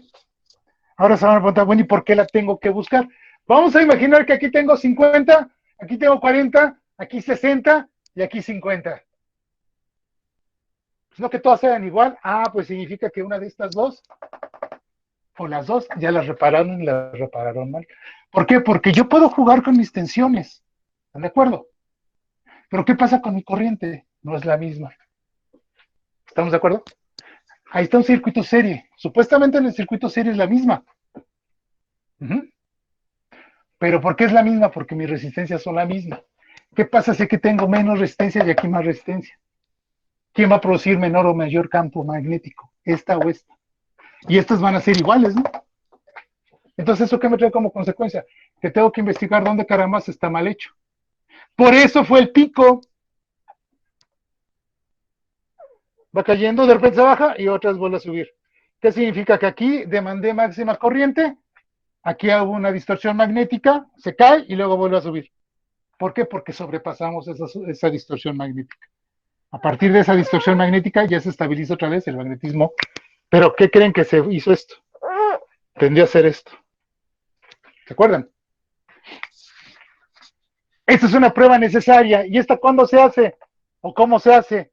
Ahora se van a preguntar, bueno, ¿y por qué la tengo que buscar? Vamos a imaginar que aquí tengo 50, aquí tengo 40, aquí 60 y aquí 50. Pues no que todas sean igual. Pues significa que una de estas dos, o las dos, ya las repararon y las repararon mal. ¿Por qué? Porque yo puedo jugar con mis tensiones. ¿Están de acuerdo? Pero ¿qué pasa con mi corriente? No es la misma. ¿Estamos de acuerdo? Ahí está un circuito serie. Supuestamente en el circuito serie es la misma. Uh-huh. ¿Pero por qué es la misma? Porque mis resistencias son la misma. ¿Qué pasa si aquí tengo menos resistencia y aquí más resistencia? ¿Quién va a producir menor o mayor campo magnético? ¿Esta o esta? Y estas van a ser iguales, ¿no? Entonces, ¿eso qué me trae como consecuencia? Que tengo que investigar dónde caramba está mal hecho. Por eso fue el pico. Va cayendo, de repente se baja y otras vuelve a subir. ¿Qué significa? Que aquí demandé máxima corriente, aquí hago una distorsión magnética, se cae y luego vuelve a subir. ¿Por qué? Porque sobrepasamos esa distorsión magnética. A partir de esa distorsión magnética ya se estabiliza otra vez el magnetismo. ¿Pero qué creen que se hizo esto? Tendría a ser esto. ¿Se acuerdan? Esta es una prueba necesaria. ¿Y esta cuándo se hace? ¿O cómo se hace?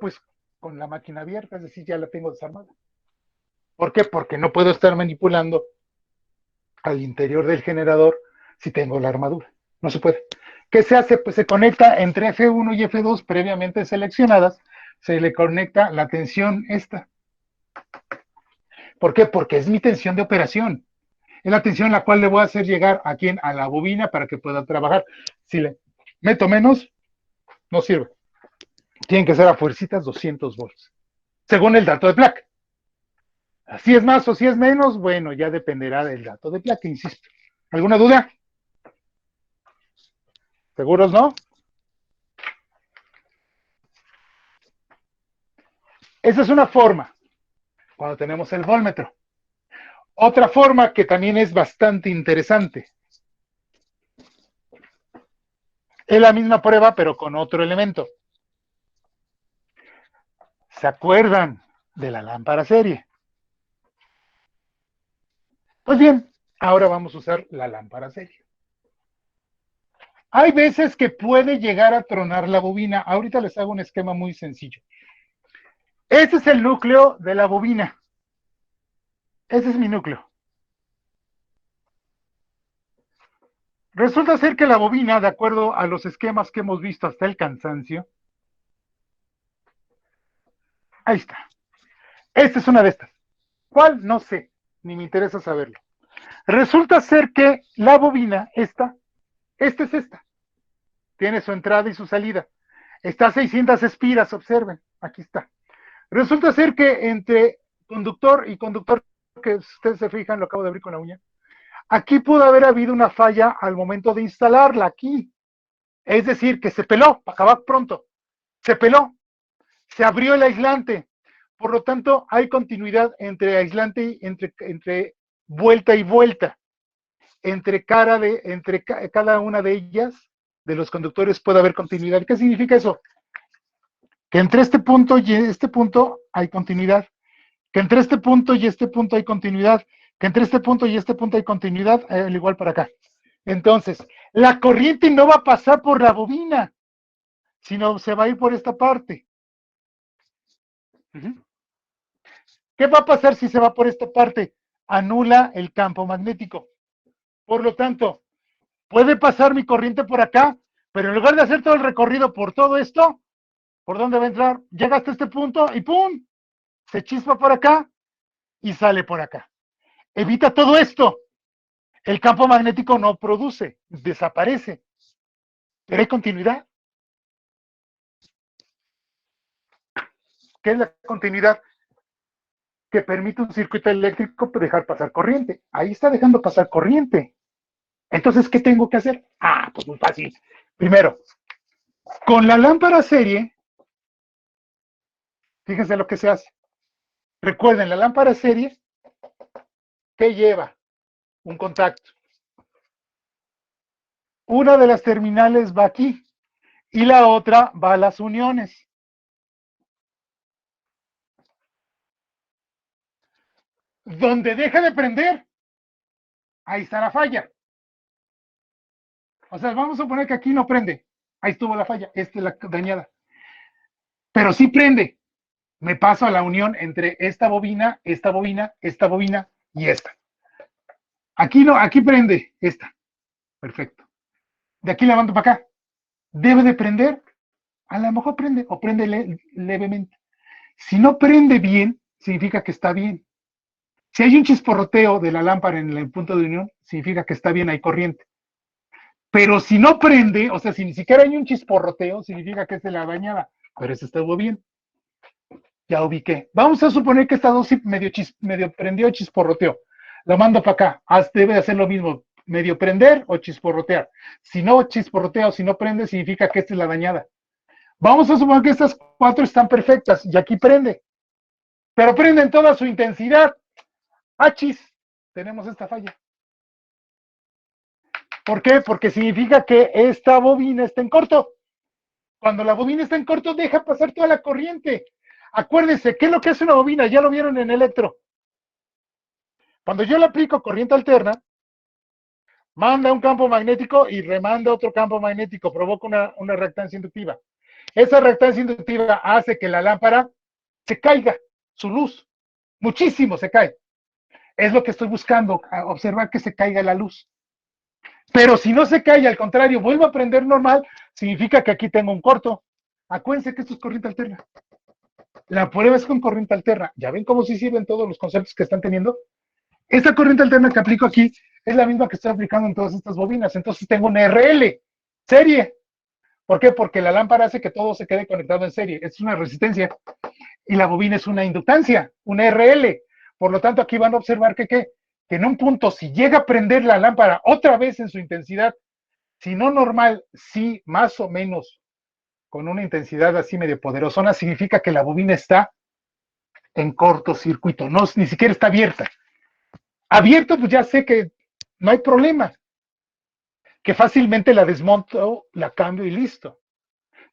Pues con la máquina abierta, es decir, ya la tengo desarmada. ¿Por qué? Porque no puedo estar manipulando al interior del generador si tengo la armadura. No se puede. ¿Qué se hace? Pues se conecta entre F1 y F2 previamente seleccionadas, se le conecta la tensión esta. ¿Por qué? Porque es mi tensión de operación. Es la tensión la cual le voy a hacer llegar a quién, a la bobina para que pueda trabajar. Si le meto menos, no sirve. Tienen que ser a fuercitas 200 volts, según el dato de placa. Si es más o si es menos, bueno, ya dependerá del dato de placa, insisto. ¿Alguna duda? ¿Seguros no? Esa es una forma, cuando tenemos el voltmetro. Otra forma que también es bastante interesante. Es la misma prueba, pero con otro elemento. ¿Se acuerdan de la lámpara serie? Pues bien, ahora vamos a usar la lámpara serie. Hay veces que puede llegar a tronar la bobina. Ahorita les hago un esquema muy sencillo. Este es el núcleo de la bobina. Ese es mi núcleo. Resulta ser que la bobina, de acuerdo a los esquemas que hemos visto hasta el cansancio, ahí está. Esta es una de estas. ¿Cuál? No sé, ni me interesa saberlo. Resulta ser que la bobina, esta es esta. Tiene su entrada y su salida. Está a 600 espiras, observen, aquí está. Resulta ser que entre conductor y conductor, que ustedes se fijan, lo acabo de abrir con la uña, Aquí pudo haber habido una falla al momento de instalarla aquí. Es decir, que se peló, para acabar pronto. Se peló, se abrió el aislante. Por lo tanto, hay continuidad entre aislante y entre vuelta y vuelta. Entre cada una de ellas, de los conductores, puede haber continuidad. ¿Qué significa eso? Que entre este punto y este punto hay continuidad. Que entre este punto y este punto hay continuidad. Que entre este punto y este punto hay continuidad, al igual para acá. Entonces, la corriente no va a pasar por la bobina, sino se va a ir por esta parte. ¿Qué va a pasar si se va por esta parte? Anula el campo magnético. Por lo tanto, puede pasar mi corriente por acá, pero en lugar de hacer todo el recorrido por todo esto, ¿por dónde va a entrar? Llega hasta este punto y ¡pum! Se chispa por acá y sale por acá. Evita todo esto. El campo magnético no produce, desaparece, pero hay continuidad. ¿Qué es la continuidad? Que permite un circuito eléctrico dejar pasar corriente. Ahí está dejando pasar corriente. Entonces, ¿qué tengo que hacer? Pues muy fácil. Primero, con la lámpara serie, fíjense lo que se hace. Recuerden, la lámpara serie, ¿qué lleva? Un contacto. Una de las terminales va aquí y la otra va a las uniones. Donde deja de prender, ahí está la falla. O sea, vamos a suponer que aquí no prende. Ahí estuvo la falla, esta es la dañada. Pero sí prende. Me paso a la unión entre esta bobina, esta bobina, esta bobina y esta. Aquí no, aquí prende esta. Perfecto. De aquí la mando para acá. ¿Debe de prender? A lo mejor prende o prende levemente. Si no prende bien, significa que está bien. Si hay un chisporroteo de la lámpara en el punto de unión, significa que está bien, hay corriente. Pero si no prende, o sea, si ni siquiera hay un chisporroteo, significa que es de la dañada. Pero eso estuvo bien. Ya ubiqué. Vamos a suponer que esta dosis medio prendió chisporroteo. Lo mando para acá. Debe de hacer lo mismo. Medio prender o chisporrotear. Si no chisporrotea o si no prende, significa que esta es la dañada. Vamos a suponer que estas 4 están perfectas y aquí prende. Pero prende en toda su intensidad. Achis, tenemos esta falla. ¿Por qué? Porque significa que esta bobina está en corto. Cuando la bobina está en corto, deja pasar toda la corriente. Acuérdense, ¿qué es lo que hace una bobina? Ya lo vieron en electro. Cuando yo le aplico corriente alterna, manda un campo magnético y remanda otro campo magnético, provoca una reactancia inductiva. Esa reactancia inductiva hace que la lámpara se caiga, su luz, muchísimo se cae. Es lo que estoy buscando, observar que se caiga la luz. Pero si no se cae, al contrario, vuelvo a prender normal, significa que aquí tengo un corto. Acuérdense que esto es corriente alterna. La prueba es con corriente alterna. ¿Ya ven cómo sí sirven todos los conceptos que están teniendo? Esta corriente alterna que aplico aquí es la misma que estoy aplicando en todas estas bobinas. Entonces tengo una RL, serie. ¿Por qué? Porque la lámpara hace que todo se quede conectado en serie. Es una resistencia. Y la bobina es una inductancia, una RL. Por lo tanto, aquí van a observar que en un punto, si llega a prender la lámpara otra vez en su intensidad, si no normal, sí más o menos con una intensidad así medio poderosona, significa que la bobina está en cortocircuito, no, ni siquiera está abierta. Abierto, pues ya sé que no hay problema, que fácilmente la desmonto, la cambio y listo.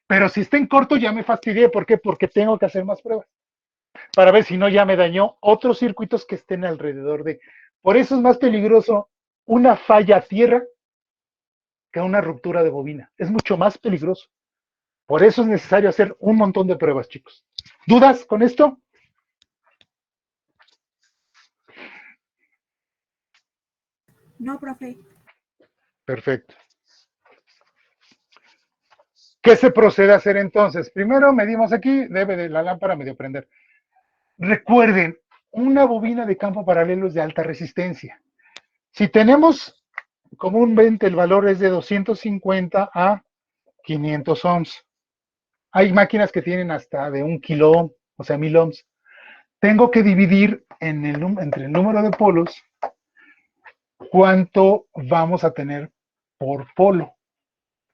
Pero si está en corto ya me fastidié, ¿por qué? Porque tengo que hacer más pruebas para ver si no ya me dañó otros circuitos que estén alrededor de. Por eso es más peligroso una falla a tierra que una ruptura de bobina. Es mucho más peligroso. Por eso es necesario hacer un montón de pruebas, chicos. ¿Dudas con esto? No, profe. Perfecto. ¿Qué se procede a hacer entonces? Primero medimos aquí, debe de la lámpara medio prender. Recuerden, una bobina de campo paralelo es de alta resistencia. Si tenemos comúnmente el valor es de 250 a 500 ohms. Hay máquinas que tienen hasta de 1 kilo ohm, o sea, 1000 ohms. Tengo que dividir entre el número de polos cuánto vamos a tener por polo.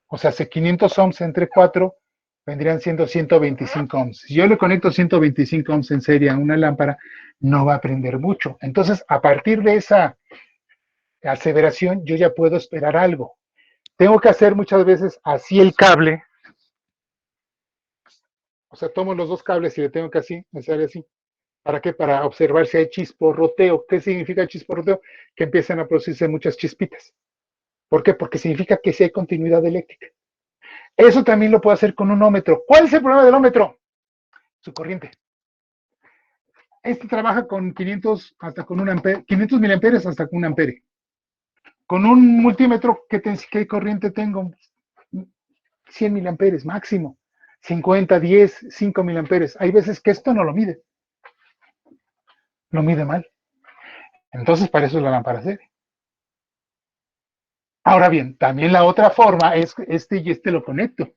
O sea, si 500 ohms entre 4 vendrían siendo 125 ohms. Si yo le conecto 125 ohms en serie a una lámpara, no va a prender mucho. Entonces, a partir de esa aseveración, yo ya puedo esperar algo. Tengo que hacer muchas veces así el cable. O sea, tomo los dos cables y le tengo que hacer así. ¿Para qué? Para observar si hay chisporroteo. ¿Qué significa chisporroteo? Que empiezan a producirse muchas chispitas. ¿Por qué? Porque significa que sí hay continuidad eléctrica. Eso también lo puedo hacer con un ómetro. ¿Cuál es el problema del ómetro? Su corriente. Este trabaja con 500 hasta con un ampere, 500 miliamperes hasta con un ampere. Con un multímetro, ¿qué corriente tengo? 100 miliamperes máximo. 50, 10, 5 miliamperes. Hay veces que esto no lo mide. Lo mide mal. Entonces, para eso es la lámpara serie. Ahora bien, también la otra forma es este y este lo conecto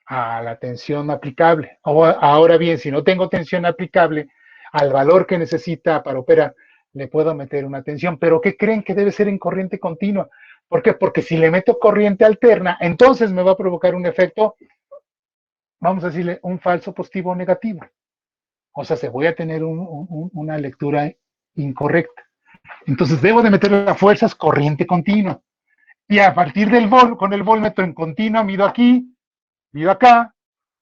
a la tensión aplicable. Ahora bien, si no tengo tensión aplicable al valor que necesita para operar, le puedo meter una tensión. Pero ¿qué creen? Que debe ser en corriente continua. ¿Por qué? Porque si le meto corriente alterna, entonces me va a provocar un efecto, vamos a decirle, un falso positivo o negativo. O sea, se voy a tener una lectura incorrecta. Entonces debo de meter a fuerzas corriente continua. Y a partir del con el voltmetro en continua, mido aquí, mido acá,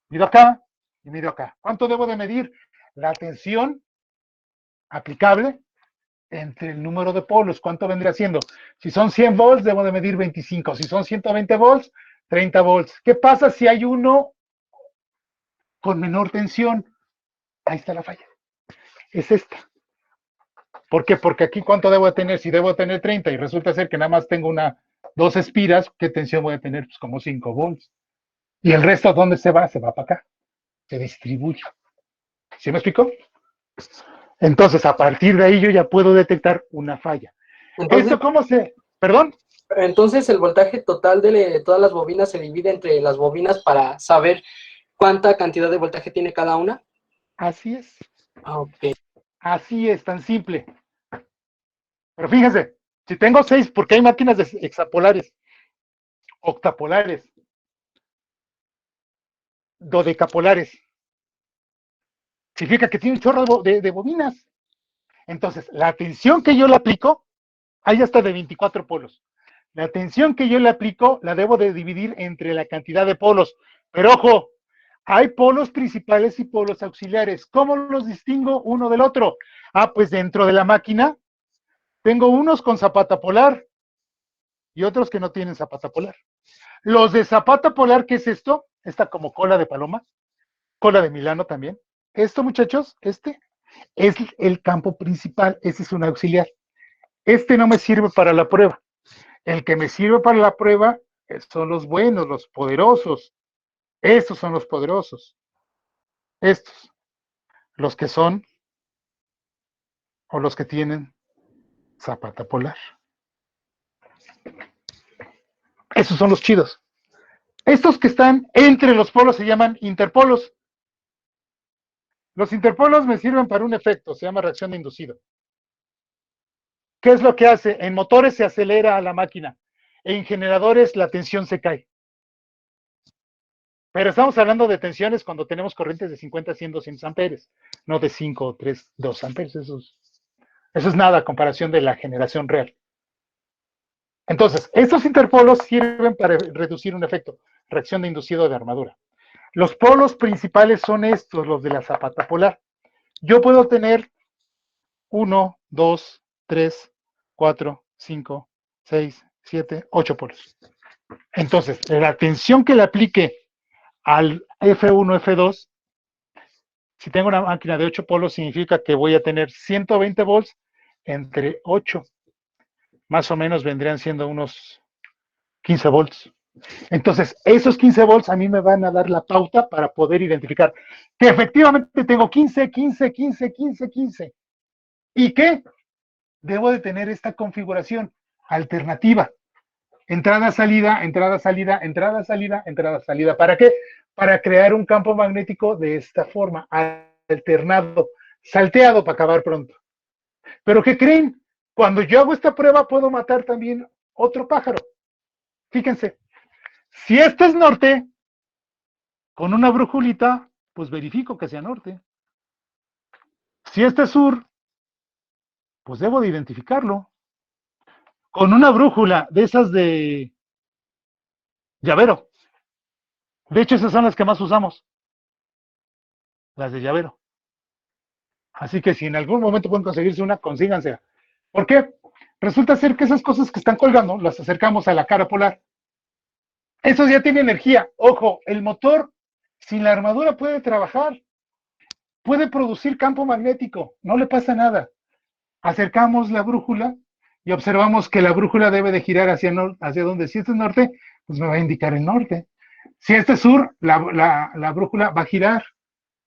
mido acá y mido acá. ¿Cuánto debo de medir? La tensión aplicable entre el número de polos. ¿Cuánto vendría siendo? Si son 100 volts, debo de medir 25. Si son 120 volts, 30 volts. ¿Qué pasa si hay uno con menor tensión? Ahí está la falla. Es esta. ¿Por qué? Porque aquí ¿cuánto debo de tener? Si debo de tener 30 y resulta ser que nada más tengo dos espiras, ¿qué tensión voy a tener? Pues como 5 volts. Y el resto, ¿dónde se va? Se va para acá. Se distribuye. ¿Sí me explico? Entonces, a partir de ahí yo ya puedo detectar una falla. Entonces, ¿Esto cómo se...? ¿Perdón? entonces el voltaje total de todas las bobinas se divide entre las bobinas para saber cuánta cantidad de voltaje tiene cada una. Así es. Ok. Así es, tan simple. Pero fíjense, si tengo 6, porque hay máquinas de hexapolares, octapolares, dodecapolares, significa que tiene un chorro de bobinas. Entonces, la tensión que yo le aplico, hay hasta de 24 polos. La tensión que yo le aplico la debo de dividir entre la cantidad de polos. Pero ojo, hay polos principales y polos auxiliares. ¿Cómo los distingo uno del otro? Pues dentro de la máquina tengo unos con zapata polar y otros que no tienen zapata polar. Los de zapata polar, ¿qué es esto? Esta como cola de paloma, cola de Milano también. Esto, muchachos, este es el campo principal, ese es un auxiliar. Este no me sirve para la prueba. El que me sirve para la prueba son los buenos, los poderosos. Estos son los poderosos. Estos, los que son o los que tienen zapata polar. Esos son los chidos. Estos que están entre los polos se llaman interpolos. Los interpolos me sirven para un efecto, se llama reacción de inducido. ¿Qué es lo que hace? En motores se acelera a la máquina. En generadores la tensión se cae. Pero estamos hablando de tensiones cuando tenemos corrientes de 50, 100, 200 amperes, no de 5, 3, 2 amperes. Eso es nada a comparación de la generación real. Entonces, estos interpolos sirven para reducir un efecto, reacción de inducido de armadura. Los polos principales son estos, los de la zapata polar. Yo puedo tener 1, 2, 3, 4, 5, 6, 7, 8 polos. Entonces, la tensión que le aplique al F1, F2, si tengo una máquina de 8 polos, significa que voy a tener 120 volts entre 8. Más o menos vendrían siendo unos 15 volts. Entonces, esos 15 volts a mí me van a dar la pauta para poder identificar que efectivamente tengo 15, 15, 15, 15, 15. ¿Y qué? Debo de tener esta configuración alternativa. Entrada, salida, entrada, salida, entrada, salida, entrada, salida. ¿Para qué? Para crear un campo magnético de esta forma, alternado, salteado para acabar pronto. ¿Pero qué creen? Cuando yo hago esta prueba, puedo matar también otro pájaro. Fíjense, si este es norte, con una brújulita, pues verifico que sea norte. Si este es sur, pues debo de identificarlo. Con una brújula de esas de llavero. De hecho, esas son las que más usamos. Las de llavero. Así que si en algún momento pueden conseguirse una, consígansela. ¿Por qué? Resulta ser que esas cosas que están colgando, las acercamos a la cara polar. Eso ya tiene energía. Ojo, el motor sin la armadura puede trabajar. Puede producir campo magnético. No le pasa nada. Acercamos la brújula y observamos que la brújula debe de girar hacia donde. Si este es norte, pues me va a indicar el norte. Si este es sur, la brújula va a girar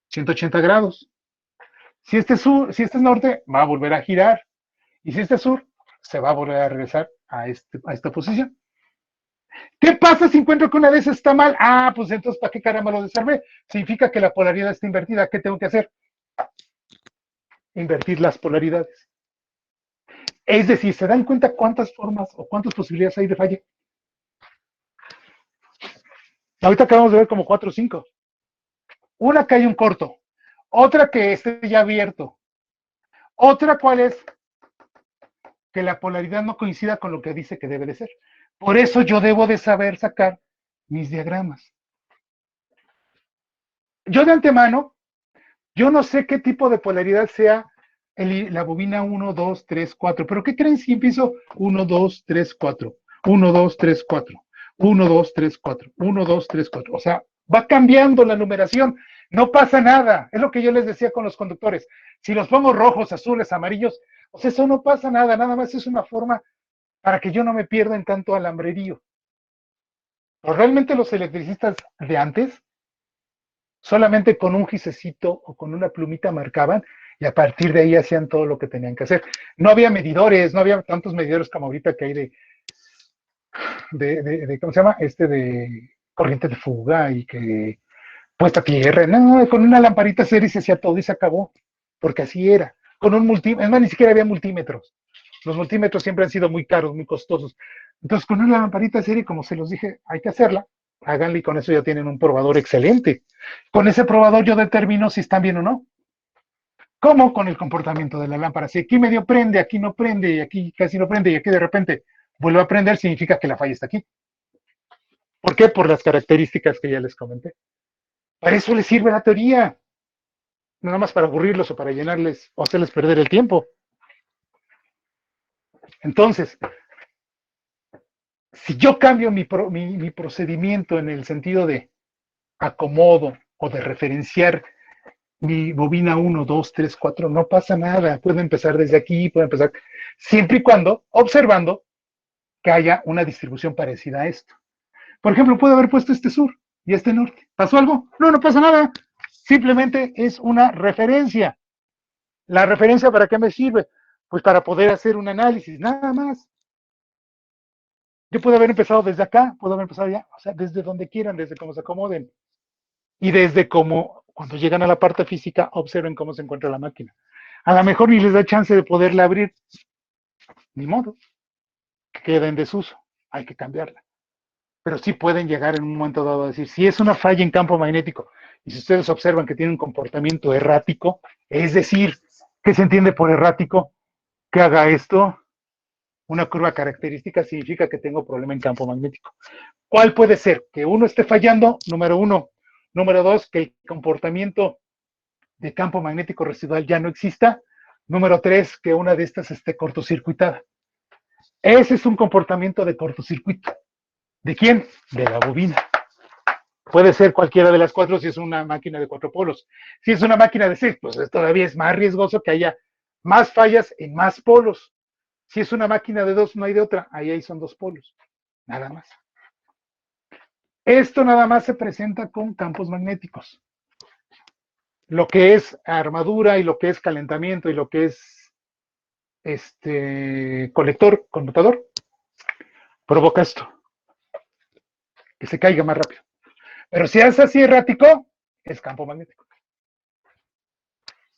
180 grados. Si este es norte, va a volver a girar. Y si este es sur, se va a volver a regresar a esta posición. ¿Qué pasa si encuentro que una de esas está mal? Ah, pues entonces, ¿para qué caramba lo desarmé? Significa que la polaridad está invertida. ¿Qué tengo que hacer? Invertir las polaridades. Es decir, ¿se dan cuenta cuántas formas o cuántas posibilidades hay de falla? Ahorita acabamos de ver como 4 o 5. Una que hay un corto, otra que esté ya abierto, otra cuál es que la polaridad no coincida con lo que dice que debe de ser. Por eso yo debo de saber sacar mis diagramas. Yo de antemano, yo no sé qué tipo de polaridad sea la bobina 1, 2, 3, 4, pero ¿qué creen si empiezo 1, 2, 3, 4, 1, 2, 3, 4, 1, 2, 3, 4, 1, 2, 3, 4? O sea, va cambiando la numeración, no pasa nada. Es lo que yo les decía con los conductores. Si los pongo rojos, azules, amarillos, pues eso no pasa nada, nada más es una forma para que yo no me pierda en tanto alambrerío. Pero realmente los electricistas de antes, solamente con un gisecito o con una plumita marcaban y a partir de ahí hacían todo lo que tenían que hacer. No había medidores, no había tantos medidores como ahorita que hay ¿cómo se llama? De corriente de fuga y que puesta a tierra. No, con una lamparita serie se hacía todo y se acabó, porque así era. Con un multímetro, es más, ni siquiera había multímetros. Los multímetros siempre han sido muy caros, muy costosos. Entonces, con una lamparita serie, como se los dije, hay que hacerla. Háganle y con eso ya tienen un probador excelente. Con ese probador yo determino si están bien o no. ¿Cómo? Con el comportamiento de la lámpara. Si aquí medio prende, aquí no prende, y aquí casi no prende, y aquí de repente vuelve a prender, significa que la falla está aquí. ¿Por qué? Por las características que ya les comenté. Para eso les sirve la teoría. Nada más para aburrirlos o para llenarles o hacerles perder el tiempo. Entonces, si yo cambio mi procedimiento en el sentido de acomodo o de referenciar mi bobina 1, 2, 3, 4, no pasa nada. Puedo empezar desde aquí, puedo empezar siempre y cuando observando que haya una distribución parecida a esto. Por ejemplo, puedo haber puesto este sur y este norte. ¿Pasó algo? No, no pasa nada. Simplemente es una referencia. ¿La referencia para qué me sirve? Pues para poder hacer un análisis, nada más. Yo puedo haber empezado desde acá, puedo haber empezado allá, o sea, desde donde quieran, desde cómo se acomoden. Y desde cómo, cuando llegan a la parte física, observen cómo se encuentra la máquina. A lo mejor ni les da chance de poderla abrir. Ni modo. Queda en desuso. Hay que cambiarla. Pero sí pueden llegar en un momento dado a decir, si es una falla en campo magnético, y si ustedes observan que tiene un comportamiento errático, es decir, ¿qué se entiende por errático? Que haga esto, una curva característica significa que tengo problema en campo magnético. ¿Cuál puede ser? Que uno esté fallando, número 1. Número 2, que el comportamiento de campo magnético residual ya no exista. Número 3, que una de estas esté cortocircuitada. Ese es un comportamiento de cortocircuito. ¿De quién? De la bobina. Puede ser cualquiera de las 4 si es una máquina de 4 polos. Si es una máquina de 6, pues todavía es más riesgoso que haya más fallas en más polos. Si es una máquina de 2, no hay de otra. Ahí son 2 polos. Nada más. Esto nada más se presenta con campos magnéticos. Lo que es armadura y lo que es calentamiento y lo que es colector, conmutador, provoca esto. Que se caiga más rápido. Pero si es así errático, es campo magnético.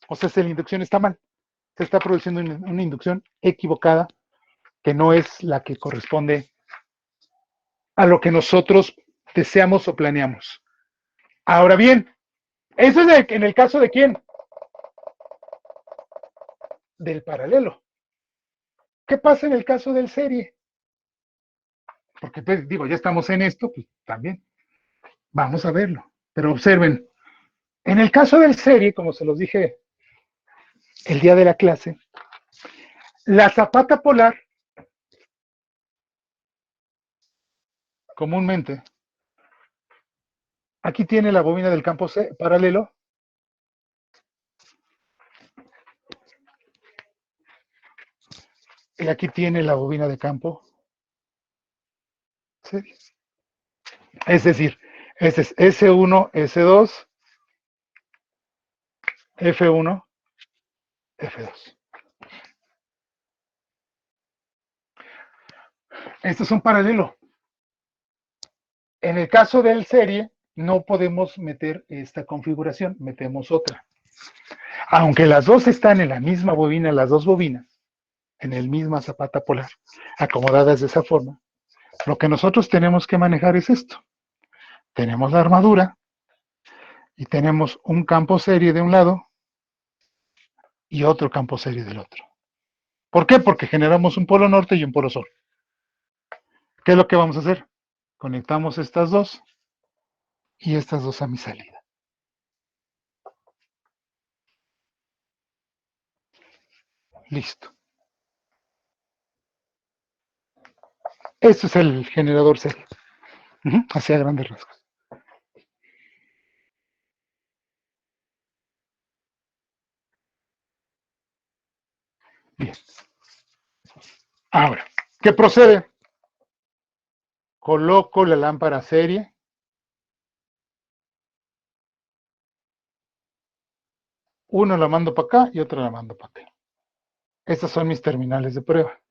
O sea, si la inducción está mal. se está produciendo una inducción equivocada que no es la que corresponde a lo que nosotros deseamos o planeamos. Ahora bien, eso es en el caso de quién? Del paralelo. ¿Qué pasa en el caso del serie? Porque pues, digo, ya estamos en esto, pues también vamos a verlo. Pero observen, en el caso del serie, como se los dije el día de la clase, la zapata polar comúnmente, aquí tiene la bobina del campo paralelo, y aquí tiene la bobina de campo serie. Es decir, este es S1, S2, F1, F2. Estos son paralelo. En el caso del serie, no podemos meter esta configuración, metemos otra. Aunque las dos están en la misma bobina, las dos bobinas, en el misma zapata polar, acomodadas de esa forma, lo que nosotros tenemos que manejar es esto. Tenemos la armadura y tenemos un campo serie de un lado y otro campo serie del otro. ¿Por qué? Porque generamos un polo norte y un polo sur. ¿Qué es lo que vamos a hacer? Conectamos estas dos y estas dos a mi salida. Listo. Este es el generador serie. Hacia grandes rasgos. Bien. Ahora, ¿qué procede? Coloco la lámpara serie. Uno la mando para acá y otro la mando para acá. Estas son mis terminales de prueba.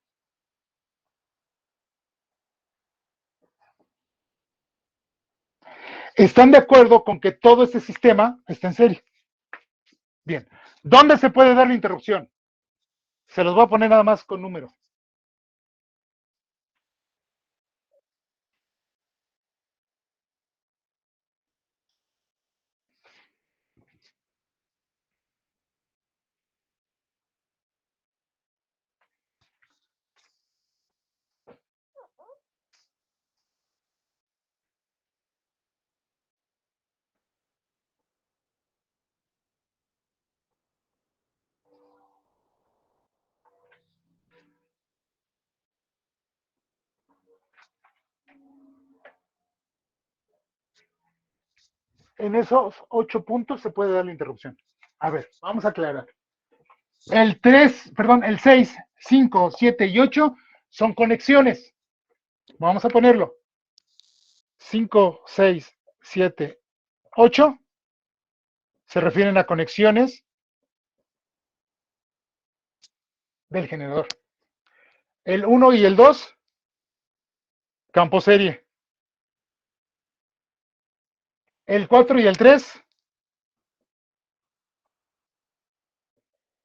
¿Están de acuerdo con que todo este sistema está en serie? Bien. ¿Dónde se puede dar la interrupción? Se los voy a poner nada más con número. En esos 8 puntos se puede dar la interrupción. A ver, vamos a aclarar. El 3, perdón, el 6, 5, 7 y 8 son conexiones. Vamos a ponerlo. 5, 6, 7, 8 se refieren a conexiones del generador. El 1 y el 2, campo serie. El 4 y el 3,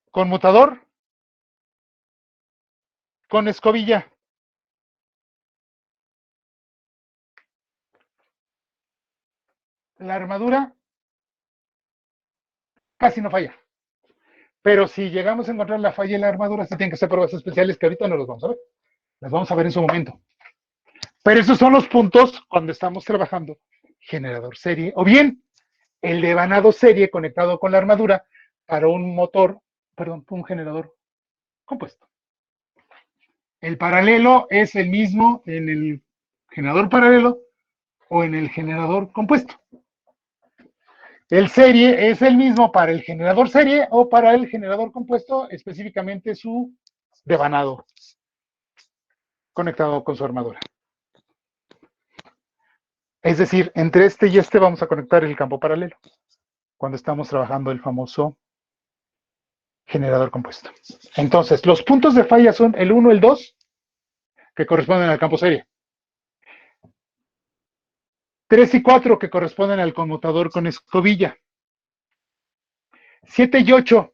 conmutador con escobilla. La armadura casi no falla. Pero si llegamos a encontrar la falla en la armadura, se tienen que hacer pruebas especiales que ahorita no los vamos a ver. Las vamos a ver en su momento. Pero esos son los puntos cuando estamos trabajando generador serie o bien el devanado serie conectado con la armadura para un motor, perdón, un generador compuesto. El paralelo es el mismo en el generador paralelo o en el generador compuesto. El serie es el mismo para el generador serie o para el generador compuesto, específicamente su devanado conectado con su armadura. Es decir, entre este y este vamos a conectar el campo paralelo cuando estamos trabajando el famoso generador compuesto. Entonces, los puntos de falla son el 1 y el 2, que corresponden al campo serie. 3 y 4, que corresponden al conmutador con escobilla. 7 y 8,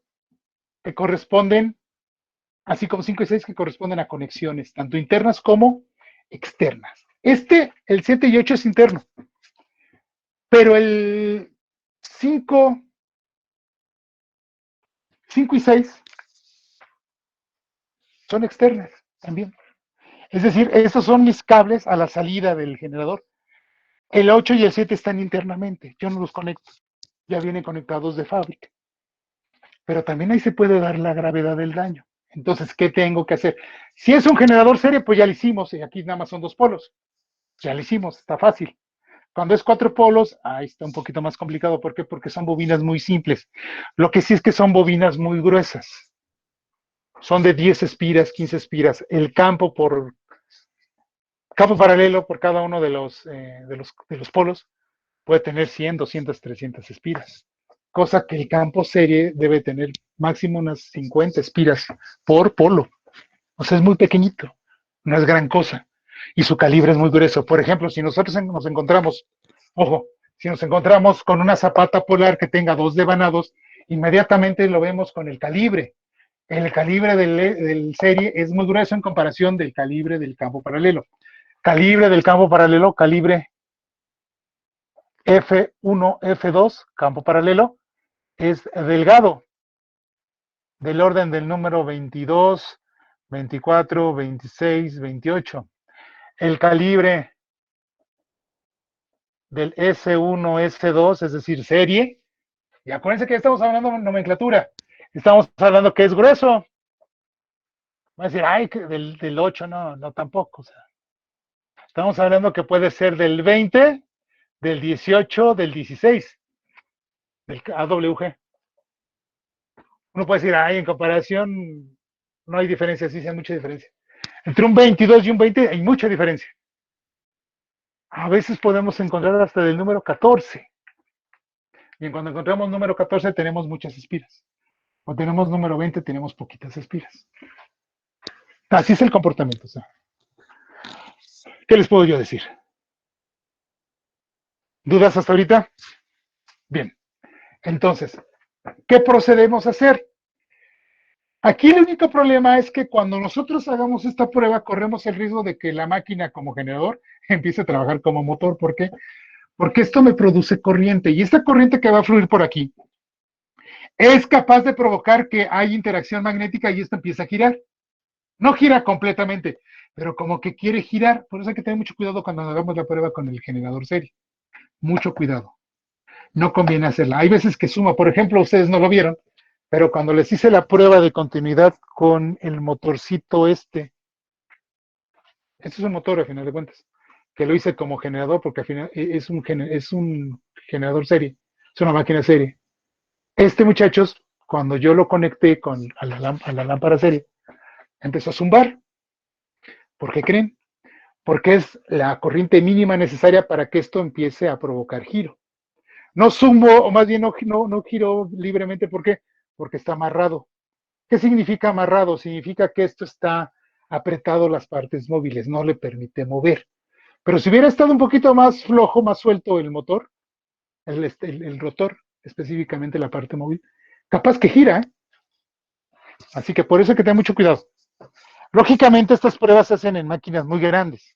que corresponden, así como 5 y 6 que corresponden a conexiones, tanto internas como externas. El 7 y 8 es interno, pero el 5 y 6 son externas también. Es decir, esos son mis cables a la salida del generador. El 8 y el 7 están internamente, yo no los conecto, ya vienen conectados de fábrica. Pero también ahí se puede dar la gravedad del daño. Entonces, ¿qué tengo que hacer? Si es un generador serie, pues ya lo hicimos, y aquí nada más son 2 polos. Ya lo hicimos, está fácil. Cuando es 4 polos, ahí está un poquito más complicado. ¿Por qué? Porque son bobinas muy simples. Lo que sí es que son bobinas muy gruesas. Son de 10 espiras, 15 espiras. El campo paralelo por cada uno de los polos puede tener 100, 200, 300 espiras. Cosa que el campo serie debe tener máximo unas 50 espiras por polo. O sea, es muy pequeñito, no es gran cosa. Y su calibre es muy grueso. Por ejemplo, si nosotros nos encontramos, ojo, si nos encontramos con una zapata polar que tenga 2 devanados, inmediatamente lo vemos con el calibre. El calibre del serie es muy grueso en comparación del calibre del campo paralelo. Calibre del campo paralelo, calibre F1, F2, campo paralelo, es delgado, del orden del número 22, 24, 26, 28. El calibre del S1, S2, es decir, serie, y acuérdense que estamos hablando de nomenclatura, estamos hablando que es grueso. Va a decir, ay, del 8, no tampoco. O sea, estamos hablando que puede ser del 20, del 18, del 16, del AWG. Uno puede decir, ay, en comparación no hay diferencia, sí, sí hay mucha diferencia. Entre un 22 y un 20 hay mucha diferencia. A veces podemos encontrar hasta del número 14. Y cuando encontramos número 14 tenemos muchas espiras. O tenemos número 20, tenemos poquitas espiras. Así es el comportamiento. O sea, ¿qué les puedo yo decir? ¿Dudas hasta ahorita? Bien. Entonces, ¿qué procedemos a hacer? Aquí el único problema es que cuando nosotros hagamos esta prueba, corremos el riesgo de que la máquina como generador empiece a trabajar como motor. ¿Por qué? Porque esto me produce corriente. Y esta corriente que va a fluir por aquí es capaz de provocar que haya interacción magnética y esto empieza a girar. No gira completamente, pero como que quiere girar. Por eso hay que tener mucho cuidado cuando hagamos la prueba con el generador serie. Mucho cuidado. No conviene hacerla. Hay veces que suma. Por ejemplo, ustedes no lo vieron, pero cuando les hice la prueba de continuidad con el motorcito este es un motor a final de cuentas, que lo hice como generador porque al final es un generador serie, es una máquina serie. Muchachos, cuando yo lo conecté a la lámpara serie, empezó a zumbar. ¿Por qué creen? Porque es la corriente mínima necesaria para que esto empiece a provocar giro. No zumbo, o más bien no giro libremente. ¿Por qué? Porque está amarrado. ¿Qué significa amarrado? Significa que esto está apretado las partes móviles, no le permite mover. Pero si hubiera estado un poquito más flojo, más suelto el motor, el rotor, específicamente la parte móvil, capaz que gira, ¿eh? Así que por eso hay que tener mucho cuidado. Lógicamente estas pruebas se hacen en máquinas muy grandes,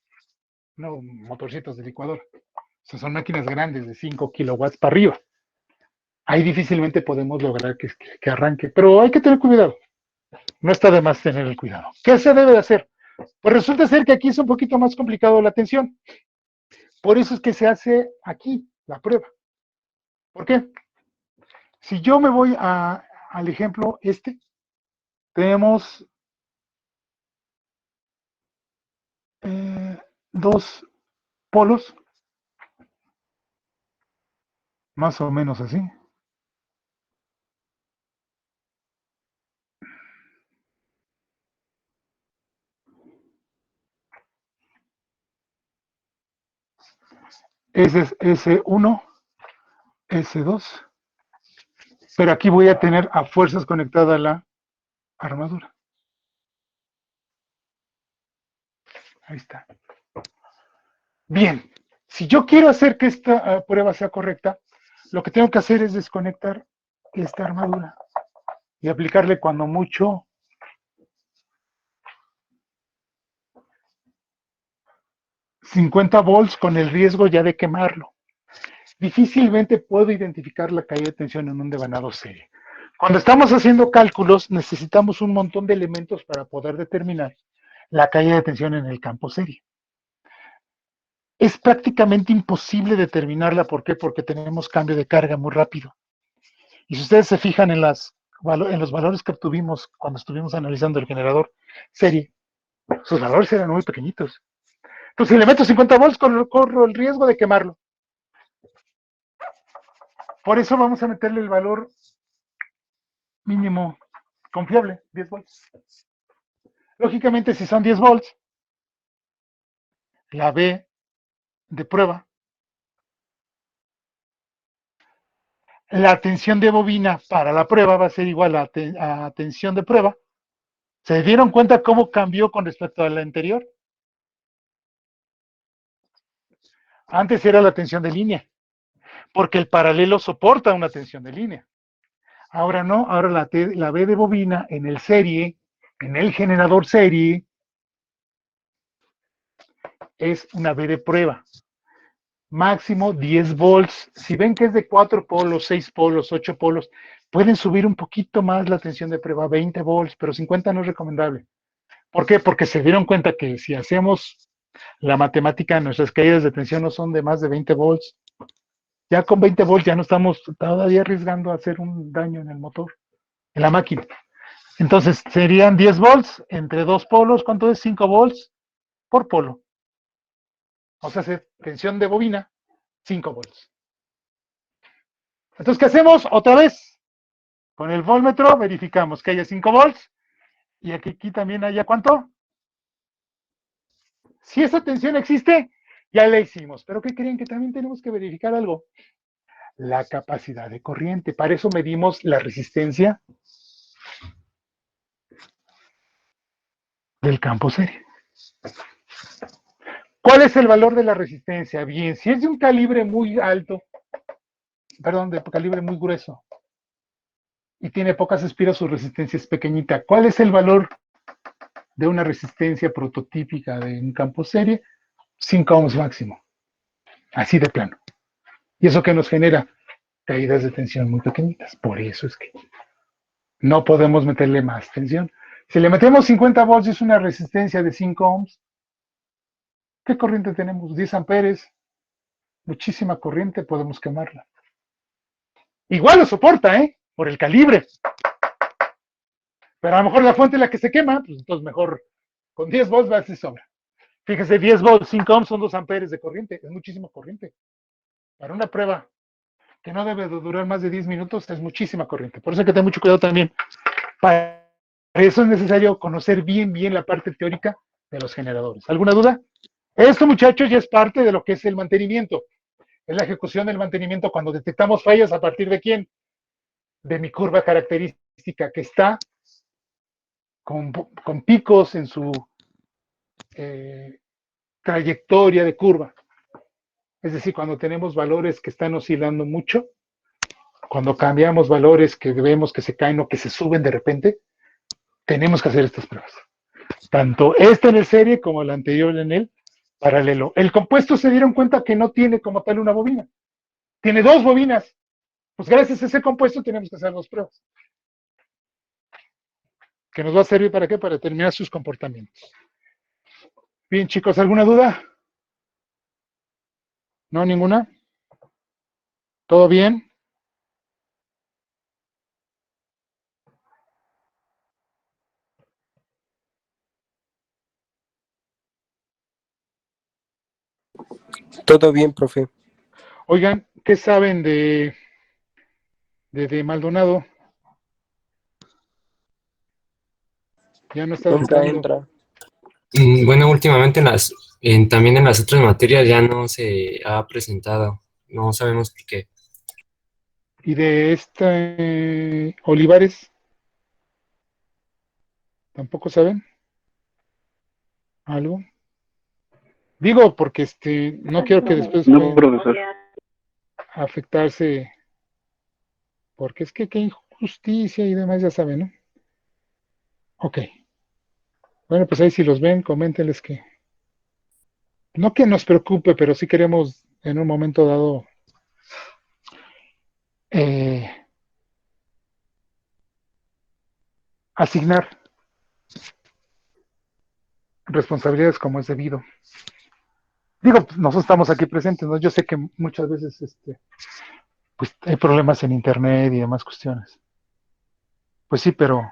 no motorcitos de licuadora. O sea, son máquinas grandes de 5 kilowatts para arriba. Ahí difícilmente podemos lograr que arranque, pero hay que tener cuidado. No está de más tener el cuidado. ¿Qué se debe de hacer? Pues resulta ser que aquí es un poquito más complicado la tensión. Por eso es que se hace aquí la prueba. ¿Por qué? Si yo me voy al ejemplo tenemos 2 polos, más o menos así. Ese es S1, S2. Pero aquí voy a tener a fuerzas conectada la armadura. Ahí está. Bien, si yo quiero hacer que esta prueba sea correcta, lo que tengo que hacer es desconectar esta armadura y aplicarle cuando mucho 50 volts con el riesgo ya de quemarlo. Difícilmente puedo identificar la caída de tensión en un devanado serie. Cuando estamos haciendo cálculos, necesitamos un montón de elementos para poder determinar la caída de tensión en el campo serie. Es prácticamente imposible determinarla. ¿Por qué? Porque tenemos cambio de carga muy rápido. Y si ustedes se fijan en los valores que obtuvimos cuando estuvimos analizando el generador serie, sus valores eran muy pequeñitos. Entonces, si le meto 50 volts, corro el riesgo de quemarlo. Por eso vamos a meterle el valor mínimo confiable, 10 volts. Lógicamente, si son 10 volts, la B de prueba, la tensión de bobina para la prueba va a ser igual a tensión de prueba. ¿Se dieron cuenta cómo cambió con respecto a la anterior? Antes era la tensión de línea, porque el paralelo soporta una tensión de línea. Ahora no, ahora la B de bobina en el serie, en el generador serie, es una B de prueba. Máximo 10 volts. Si ven que es de 4 polos, 6 polos, 8 polos, pueden subir un poquito más la tensión de prueba, 20 volts, pero 50 no es recomendable. ¿Por qué? Porque se dieron cuenta que si hacemos la matemática, nuestras caídas de tensión no son de más de 20 volts. Ya con 20 volts ya no estamos todavía arriesgando a hacer un daño en el motor, en la máquina. Entonces serían 10 volts entre dos polos. ¿Cuánto es? 5 volts por polo. O sea, tensión de bobina, 5 volts. Entonces, ¿qué hacemos? Otra vez, con el voltmetro verificamos que haya 5 volts y aquí también haya ¿cuánto? Si esa tensión existe, ya la hicimos. Pero ¿qué creen? Que también tenemos que verificar algo. La capacidad de corriente. Para eso medimos la resistencia del campo serie. ¿Cuál es el valor de la resistencia? Bien, si es de un calibre muy alto, perdón, de calibre muy grueso, y tiene pocas espiras, su resistencia es pequeñita. ¿Cuál es el valor de una resistencia prototípica de un campo serie? 5 ohms máximo. Así de plano. ¿Y eso qué nos genera? Caídas de tensión muy pequeñitas. Por eso es que no podemos meterle más tensión. Si le metemos 50 volts y es una resistencia de 5 ohms, ¿qué corriente tenemos? 10 amperes. Muchísima corriente, podemos quemarla. Igual lo soporta, por el calibre. Pero a lo mejor la fuente es la que se quema, pues entonces mejor con 10 volts va a ser sobra. Fíjese, 10 volts, 5 ohms son 2 amperes de corriente. Es muchísima corriente. Para una prueba que no debe de durar más de 10 minutos, es muchísima corriente. Por eso hay que tener mucho cuidado también. Para eso es necesario conocer bien la parte teórica de los generadores. ¿Alguna duda? Esto, muchachos, ya es parte de lo que es el mantenimiento. Es la ejecución del mantenimiento cuando detectamos fallas. ¿A partir de quién? De mi curva característica, que está con picos en su trayectoria de curva. Es decir, cuando tenemos valores que están oscilando mucho, cuando cambiamos valores que vemos que se caen o que se suben de repente, tenemos que hacer estas pruebas. Tanto este en el serie como el anterior en el paralelo. El compuesto se dieron cuenta que no tiene como tal una bobina. Tiene 2 bobinas. Pues gracias a ese compuesto tenemos que hacer 2 pruebas. Que nos va a servir para qué? Para determinar sus comportamientos. Bien, chicos, ¿alguna duda? ¿No? ¿Ninguna? ¿Todo bien? Todo bien, profe. Oigan, ¿qué saben de Maldonado? Ya no está dando. Entra. Bueno, últimamente también en las otras materias ya no se ha presentado. No sabemos por qué. ¿Y de Olivares? ¿Tampoco saben? ¿Algo? Digo, porque no quiero que después No, vayan profesor. a afectarse, porque es que qué justicia y demás, ya saben, ¿no? Ok. Bueno, pues ahí si los ven, coméntenles que, no que nos preocupe, pero sí queremos en un momento dado eh, asignar responsabilidades como es debido. Digo, pues, nosotros estamos aquí presentes, ¿no? Yo sé que muchas veces pues hay problemas en internet y demás cuestiones. Pues sí, pero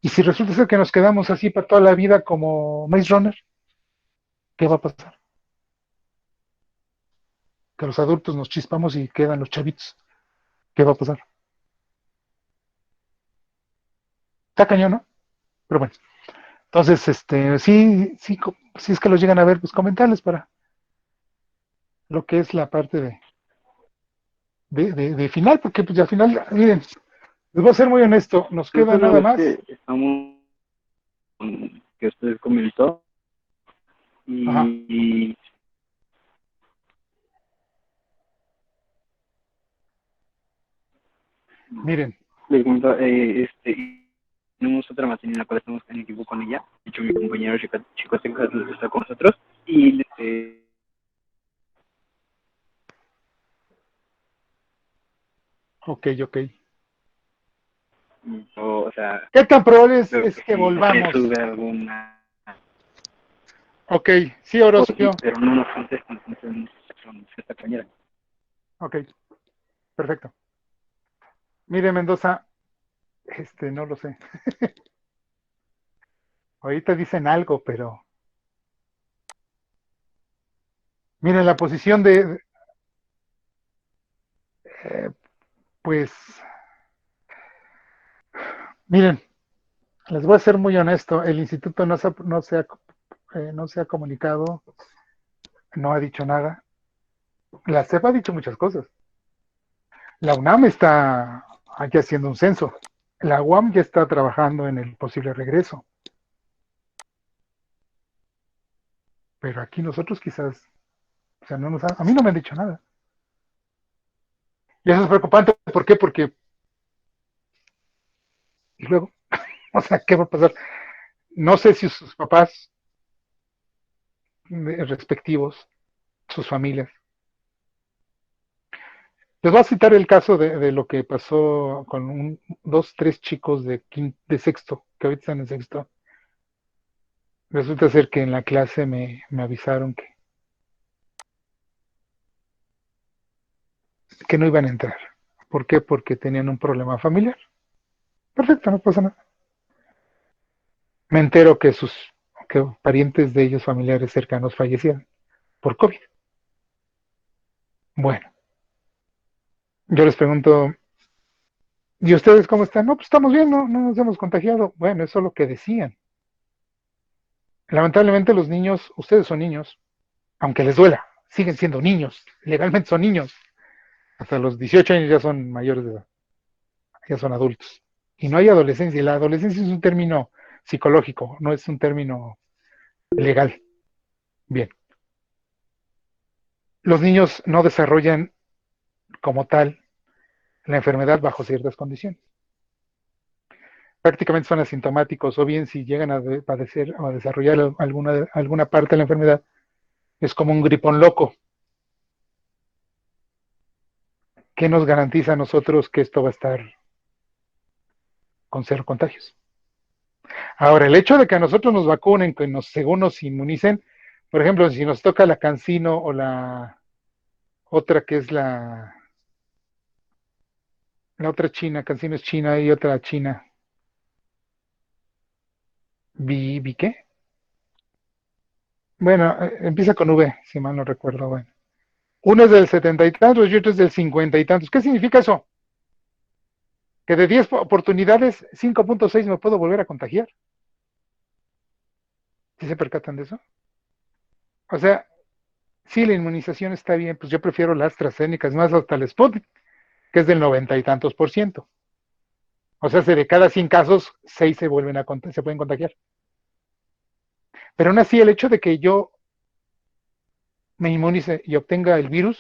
¿y si resulta ser que nos quedamos así para toda la vida como Maze Runner? ¿Qué va a pasar? Que los adultos nos chispamos y quedan los chavitos. ¿Qué va a pasar? Está cañón, ¿no? Pero bueno, entonces, sí, sí, si es que los llegan a ver, pues comentarles para lo que es la parte de final, porque pues al final, miren, les voy a ser muy honesto, nos queda Entonces, nada más. que estamos que usted comentó Ajá, y miren, les comento, tenemos otra materia en la cual estamos en equipo con ella. De hecho, mi compañero Chico Texas está con nosotros y ok, ok. o sea, ¿Qué tan probable creo es que que sí se volvamos? sube alguna Ok, sí, cosa, Orozco. pero no nos contestan con esta compañera. Ok, perfecto. Mire, Mendoza, no lo sé. Ahorita dicen algo, pero miren la posición eh, pues, miren, les voy a ser muy honesto, el instituto no se ha comunicado, no ha dicho nada. La CEP ha dicho muchas cosas. La UNAM está aquí haciendo un censo. La UAM ya está trabajando en el posible regreso. Pero aquí nosotros quizás, o sea, a mí no me han dicho nada. Y eso es preocupante. ¿Por qué? Porque, y luego, o sea, ¿qué va a pasar? No sé si sus papás respectivos, sus familias. Les voy a citar el caso de lo que pasó con dos, tres chicos de sexto, que ahorita están en sexto. Resulta ser que en la clase me avisaron que no iban a entrar. ¿Por qué? Porque tenían un problema familiar. Perfecto, no pasa nada. Me entero que parientes de ellos, familiares cercanos, fallecieron por COVID. Bueno, yo les pregunto, ¿y ustedes cómo están? No, pues estamos bien, no nos hemos contagiado. Bueno, eso es lo que decían. Lamentablemente los niños, ustedes son niños, aunque les duela, siguen siendo niños, legalmente son niños. Hasta los 18 años ya son mayores de edad, ya son adultos. Y no hay adolescencia, y la adolescencia es un término psicológico, no es un término legal. Bien, los niños no desarrollan como tal la enfermedad bajo ciertas condiciones. Prácticamente son asintomáticos, o bien si llegan a padecer o a desarrollar alguna parte de la enfermedad, es como un gripón loco. ¿Qué nos garantiza a nosotros que esto va a estar con cero contagios? Ahora, el hecho de que a nosotros nos vacunen, según nos inmunicen, por ejemplo, si nos toca la Cancino o la otra que es la otra China, Cancino es China y otra China, ¿Vi qué? Bueno, empieza con V, si mal no recuerdo. Bueno, uno es del 70 y tantos y otro es del 50 y tantos. ¿Qué significa eso? Que de 10 oportunidades, 5.6 me puedo volver a contagiar. ¿Sí se percatan de eso? O sea, sí, la inmunización está bien, pues yo prefiero la AstraZeneca, es más, hasta el Sputnik, que es del 90 y tantos por ciento. O sea, de cada 100 casos, 6 se pueden contagiar. Pero aún así, el hecho de que yo me inmunice y obtenga el virus,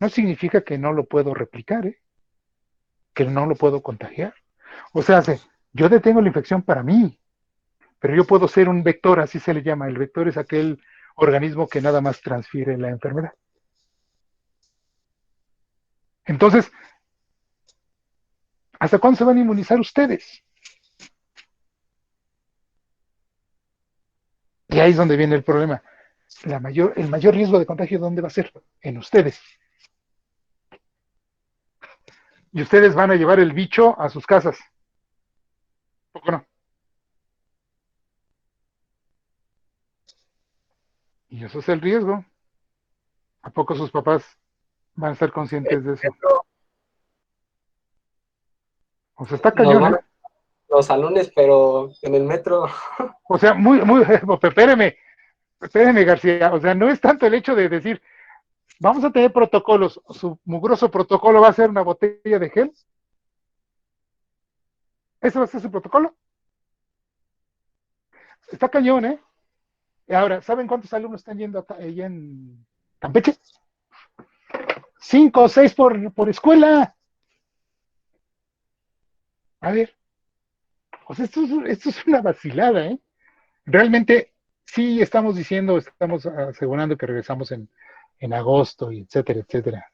no significa que no lo puedo replicar, ¿eh? que no lo puedo contagiar. O sea, yo detengo la infección para mí, pero yo puedo ser un vector, así se le llama. El vector es aquel organismo que nada más transfiere la enfermedad. Entonces, ¿hasta cuándo se van a inmunizar ustedes? Y ahí es donde viene el problema. El mayor riesgo de contagio, ¿dónde va a ser? En ustedes. Y ustedes van a llevar el bicho a sus casas. ¿Poco no? Y eso es el riesgo. ¿A poco sus papás van a estar conscientes de eso? O sea, está Nos cañón, van ¿eh? a los salones, pero en el metro. O sea, espéreme, García. O sea, no es tanto el hecho de decir, vamos a tener protocolos. Su mugroso protocolo va a ser una botella de gel. ¿Ese va a ser su protocolo? Está cañón, ¿eh? Y ahora, ¿saben cuántos alumnos están yendo allá en Campeche? 5 o 6 por escuela. A ver, o sea, esto es una vacilada, ¿eh? Realmente sí estamos asegurando que regresamos en agosto, y etcétera, etcétera.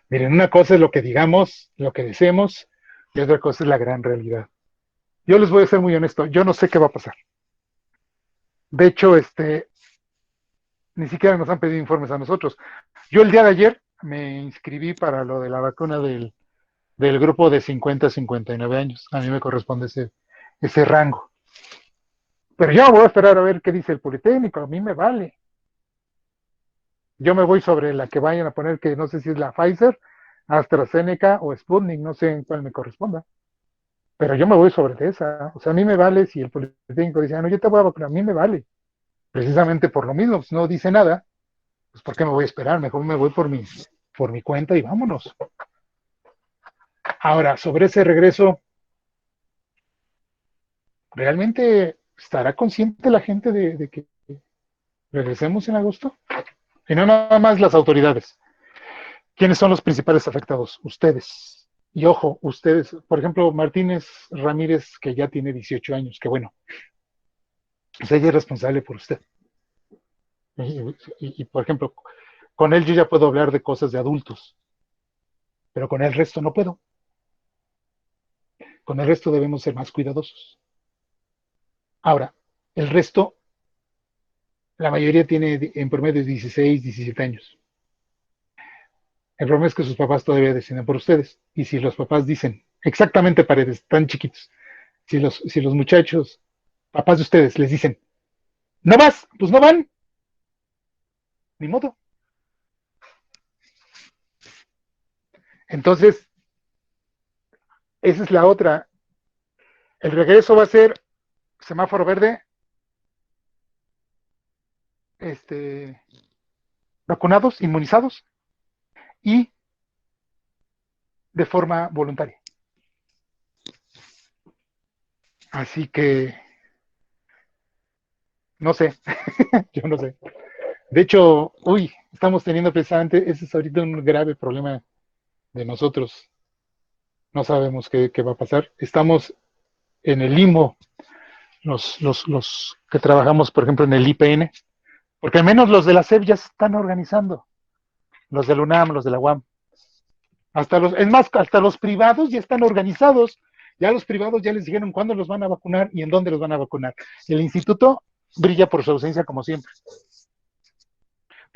Miren, una cosa es lo que digamos, lo que deseemos, y otra cosa es la gran realidad. Yo les voy a ser muy honesto, yo no sé qué va a pasar. De hecho, ni siquiera nos han pedido informes a nosotros. Yo el día de ayer me inscribí para lo de la vacuna del grupo de 50 a 59 años. A mí me corresponde ese rango. Pero yo voy a esperar a ver qué dice el Politécnico, a mí me vale. Yo me voy sobre la que vayan a poner, que no sé si es la Pfizer, AstraZeneca o Sputnik, no sé en cuál me corresponda. Pero yo me voy sobre esa. O sea, a mí me vale si el Politécnico dice, no, yo te voy a vacunar, a mí me vale. Precisamente por lo mismo, pues no dice nada, pues ¿por qué me voy a esperar? Mejor me voy por mi cuenta y vámonos. Ahora, sobre ese regreso, ¿realmente estará consciente la gente de que regresemos en agosto? Y no nada más las autoridades. ¿Quiénes son los principales afectados? Ustedes. Y ojo, ustedes, por ejemplo, Martínez Ramírez, que ya tiene 18 años, que bueno, pues ella es responsable por usted. Y, por ejemplo, con él yo ya puedo hablar de cosas de adultos, pero con el resto no puedo. Con el resto debemos ser más cuidadosos. Ahora, el resto, la mayoría tiene en promedio 16, 17 años. El problema es que sus papás todavía deciden por ustedes. Y si los papás dicen, exactamente paredes, tan chiquitos, si los muchachos, papás de ustedes, les dicen, no vas, pues no van. Ni modo. Entonces, esa es la otra. El regreso va a ser semáforo verde, vacunados, inmunizados y de forma voluntaria. Así que, no sé, yo no sé. De hecho, estamos teniendo precisamente, ese es ahorita un grave problema de nosotros. No sabemos qué va a pasar. Estamos en el limbo, los que trabajamos, por ejemplo, en el IPN, porque al menos los de la SEP ya se están organizando, los del UNAM, los de la UAM. Hasta los privados ya están organizados. Ya los privados ya les dijeron cuándo los van a vacunar y en dónde los van a vacunar. El instituto brilla por su ausencia como siempre.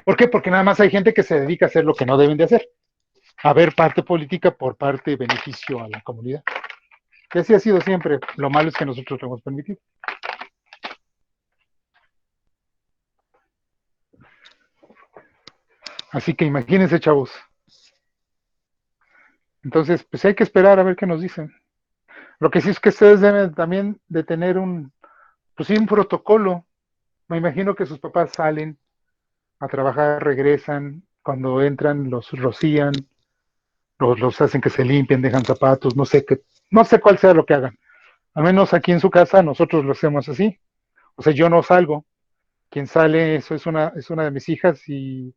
¿Por qué? Porque nada más hay gente que se dedica a hacer lo que no deben de hacer. A ver parte política por parte beneficio a la comunidad. Que así ha sido siempre. Lo malo es que nosotros lo hemos permitido. Así que imagínense, chavos. Entonces, pues hay que esperar a ver qué nos dicen. Lo que sí es que ustedes deben también de tener un protocolo. Me imagino que sus papás salen a trabajar, regresan, cuando entran los rocían, los hacen que se limpien, dejan zapatos, no sé cuál sea lo que hagan. Al menos aquí en su casa nosotros lo hacemos así. O sea, yo no salgo. Quien sale, eso es una de mis hijas y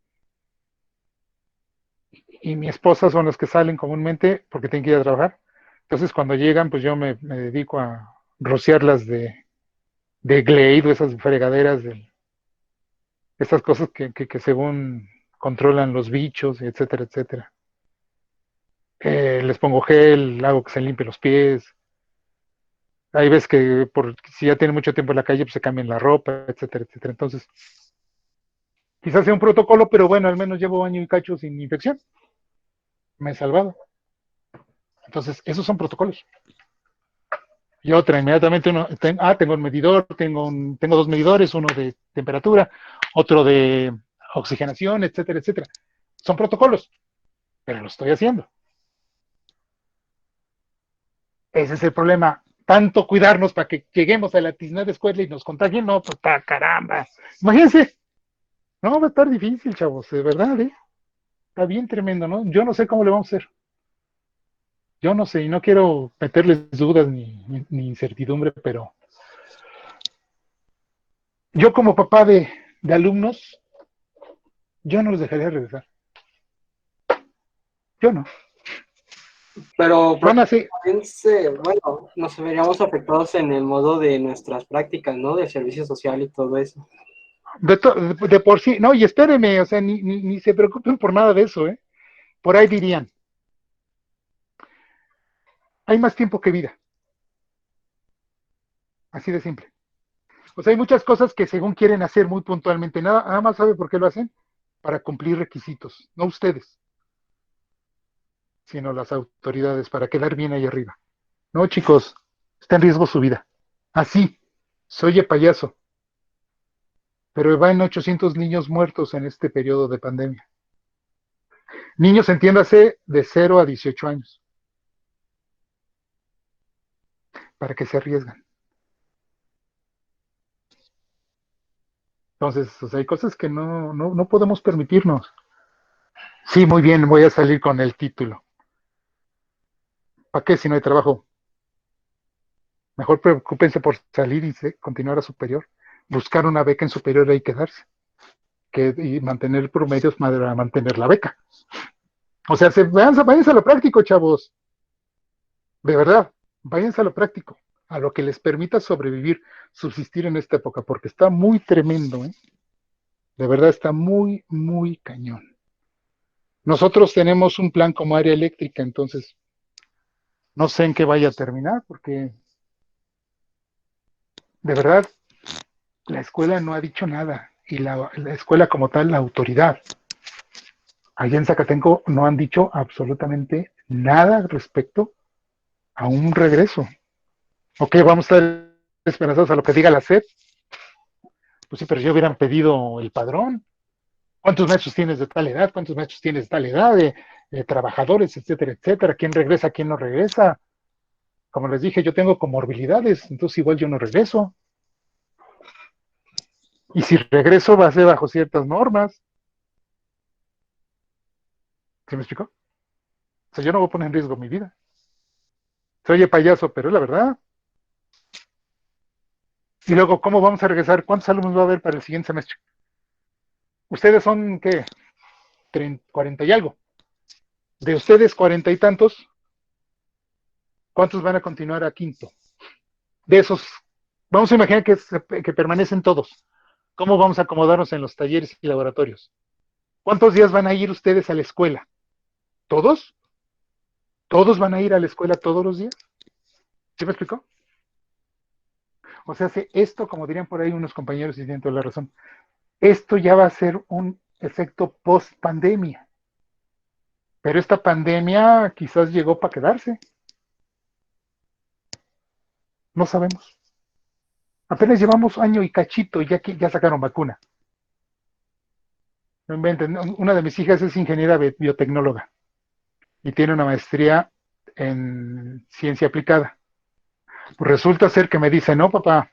y mi esposa son los que salen comúnmente porque tienen que ir a trabajar. Entonces, cuando llegan, pues yo me dedico a rociarlas de Glade o esas fregaderas, esas cosas que según controlan los bichos, etcétera, etcétera. Les pongo gel, hago que se limpie los pies. Hay veces que si ya tienen mucho tiempo en la calle, pues se cambian la ropa, etcétera, etcétera. Entonces, quizás sea un protocolo, pero bueno, al menos llevo año y cacho sin infección. Me he salvado. Entonces, esos son protocolos. Y otra, inmediatamente tengo un medidor, tengo dos medidores, uno de temperatura, otro de oxigenación, etcétera, etcétera. Son protocolos, pero lo estoy haciendo. Ese es el problema. Tanto cuidarnos para que lleguemos a la tiznada escuela y nos contagien, no, pues caramba. Imagínense. No, va a estar difícil, chavos, de verdad, ¿eh? Está bien tremendo, ¿no? Yo no sé cómo le vamos a hacer. Yo no sé, y no quiero meterles dudas ni incertidumbre, pero yo como papá de alumnos, yo no los dejaría regresar. Yo no. Pero Van a ser, también bueno, nos veríamos afectados en el modo de nuestras prácticas, ¿no? Del servicio social y todo eso. de por sí, no, y espérenme, o sea, ni se preocupen por nada de eso, ¿eh? Por ahí dirían, hay más tiempo que vida. Así de simple. O sea, hay muchas cosas que según quieren hacer muy puntualmente, nada más sabe por qué lo hacen, para cumplir requisitos, no ustedes, sino las autoridades, para quedar bien ahí arriba. No, chicos, está en riesgo su vida. Así, se oye payaso, pero van 800 niños muertos en este periodo de pandemia. Niños, entiéndase, de 0 a 18 años. ¿Para qué se arriesgan? Entonces, o sea, hay cosas que no podemos permitirnos. Sí, muy bien, voy a salir con el título. ¿Para qué si no hay trabajo? Mejor preocúpense por salir y continuar a superior. Buscar una beca en superior y quedarse. Y mantener promedios para mantener la beca. O sea, váyanse a lo práctico, chavos. De verdad, váyanse a lo práctico. A lo que les permita sobrevivir, subsistir en esta época, porque está muy tremendo, ¿eh? De verdad está muy, muy cañón. Nosotros tenemos un plan como área eléctrica, entonces no sé en qué vaya a terminar, porque de verdad la escuela no ha dicho nada, y la escuela como tal, la autoridad. Allá en Zacatenco no han dicho absolutamente nada respecto a un regreso. Ok, vamos a estar esperanzados a lo que diga la SEP. Pues sí, pero yo hubieran pedido el padrón. ¿Cuántos maestros tienes de tal edad? ¿Cuántos maestros tienes de tal edad? De trabajadores, etcétera, etcétera. ¿Quién regresa? ¿Quién no regresa? Como les dije, yo tengo comorbilidades, entonces igual yo no regreso. Y si regreso va a ser bajo ciertas normas. ¿Sí me explicó? O sea, yo no voy a poner en riesgo mi vida. Se oye payaso, pero es la verdad. Y luego, ¿cómo vamos a regresar? ¿Cuántos alumnos va a haber para el siguiente semestre? Ustedes son, ¿qué? 40 y algo. De ustedes, 40 y tantos, ¿cuántos van a continuar a quinto? De esos, vamos a imaginar que permanecen todos. ¿Cómo vamos a acomodarnos en los talleres y laboratorios? ¿Cuántos días van a ir ustedes a la escuela? ¿Todos? ¿Todos van a ir a la escuela todos los días? ¿Sí me explicó? O sea, esto, como dirían por ahí unos compañeros y tienen toda la razón, esto ya va a ser un efecto post-pandemia. Pero esta pandemia quizás llegó para quedarse. No sabemos. Apenas llevamos año y cachito y ya sacaron vacuna. No inventen. Una de mis hijas es ingeniera biotecnóloga y tiene una maestría en ciencia aplicada. Pues resulta ser que me dice, no, papá,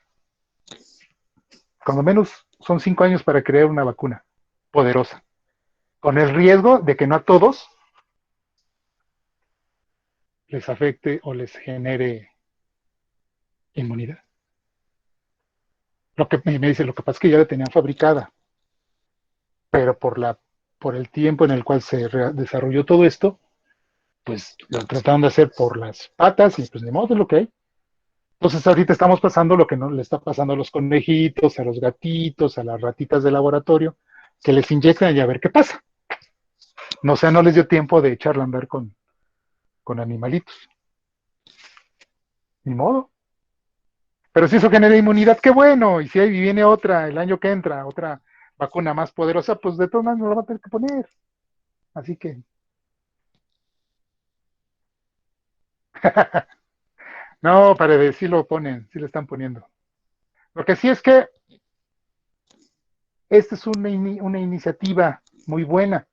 cuando menos son 5 años para crear una vacuna poderosa, con el riesgo de que no a todos les afecte o les genere inmunidad. Lo que me dice, lo que pasa es que ya la tenían fabricada, pero por la por el tiempo en el cual se desarrolló todo esto, pues lo trataron de hacer por las patas y pues ni modo, es lo que hay. Entonces ahorita estamos pasando lo que no le está pasando a los conejitos, a los gatitos, a las ratitas de laboratorio, que les inyectan y a ver qué pasa. No, o sea, no les dio tiempo de echarla a andar con animalitos. Ni modo. Pero si eso genera inmunidad, qué bueno. Y si ahí viene otra, el año que entra, otra vacuna más poderosa, pues de todas maneras lo va a tener que poner. Así que. No, Paredes, sí lo ponen, sí lo están poniendo. Lo que sí es que esta es una iniciativa muy buena,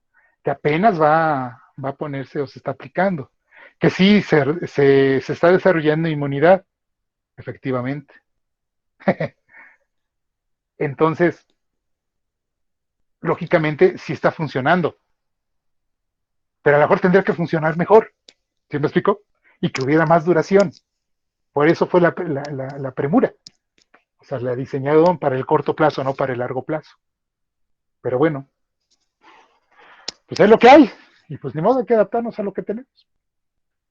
que apenas va a ponerse o se está aplicando. Que sí, se está desarrollando inmunidad, efectivamente. Entonces, lógicamente, sí está funcionando. Pero a lo mejor tendría que funcionar mejor. ¿Sí me explico? Y que hubiera más duración. Por eso fue la premura. O sea, la diseñaron para el corto plazo, no para el largo plazo. Pero bueno, pues es lo que hay. Y pues ni modo, hay que adaptarnos a lo que tenemos.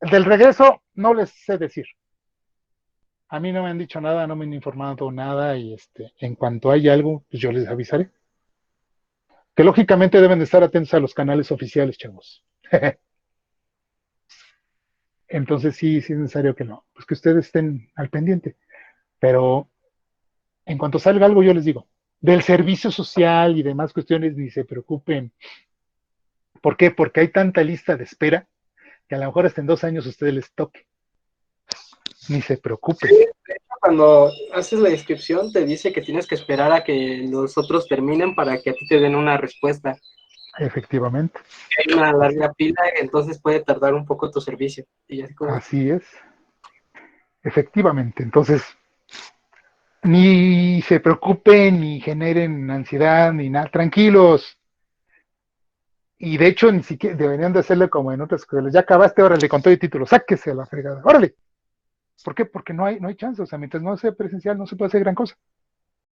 El del regreso, no les sé decir. A mí no me han dicho nada, no me han informado nada y en cuanto haya algo, pues yo les avisaré. Que lógicamente deben de estar atentos a los canales oficiales, chavos. Entonces sí es necesario que no, pues que ustedes estén al pendiente. Pero en cuanto salga algo, yo les digo. Del servicio social y demás cuestiones, ni se preocupen. ¿Por qué? Porque hay tanta lista de espera que a lo mejor hasta en 2 años a ustedes les toque. Ni se preocupen. Cuando haces la inscripción te dice que tienes que esperar a que los otros terminen para que a ti te den una respuesta. Efectivamente. Hay una larga pila, entonces puede tardar un poco tu servicio. Y así como... Así es. Efectivamente. Entonces, ni se preocupen, ni generen ansiedad, ni nada. Tranquilos. Y de hecho, ni siquiera deberían de hacerlo como en otras escuelas. Ya acabaste, órale, con todo el título, sáquese a la fregada. Órale. ¿Por qué? Porque no hay chance. O sea, mientras no sea presencial, no se puede hacer gran cosa.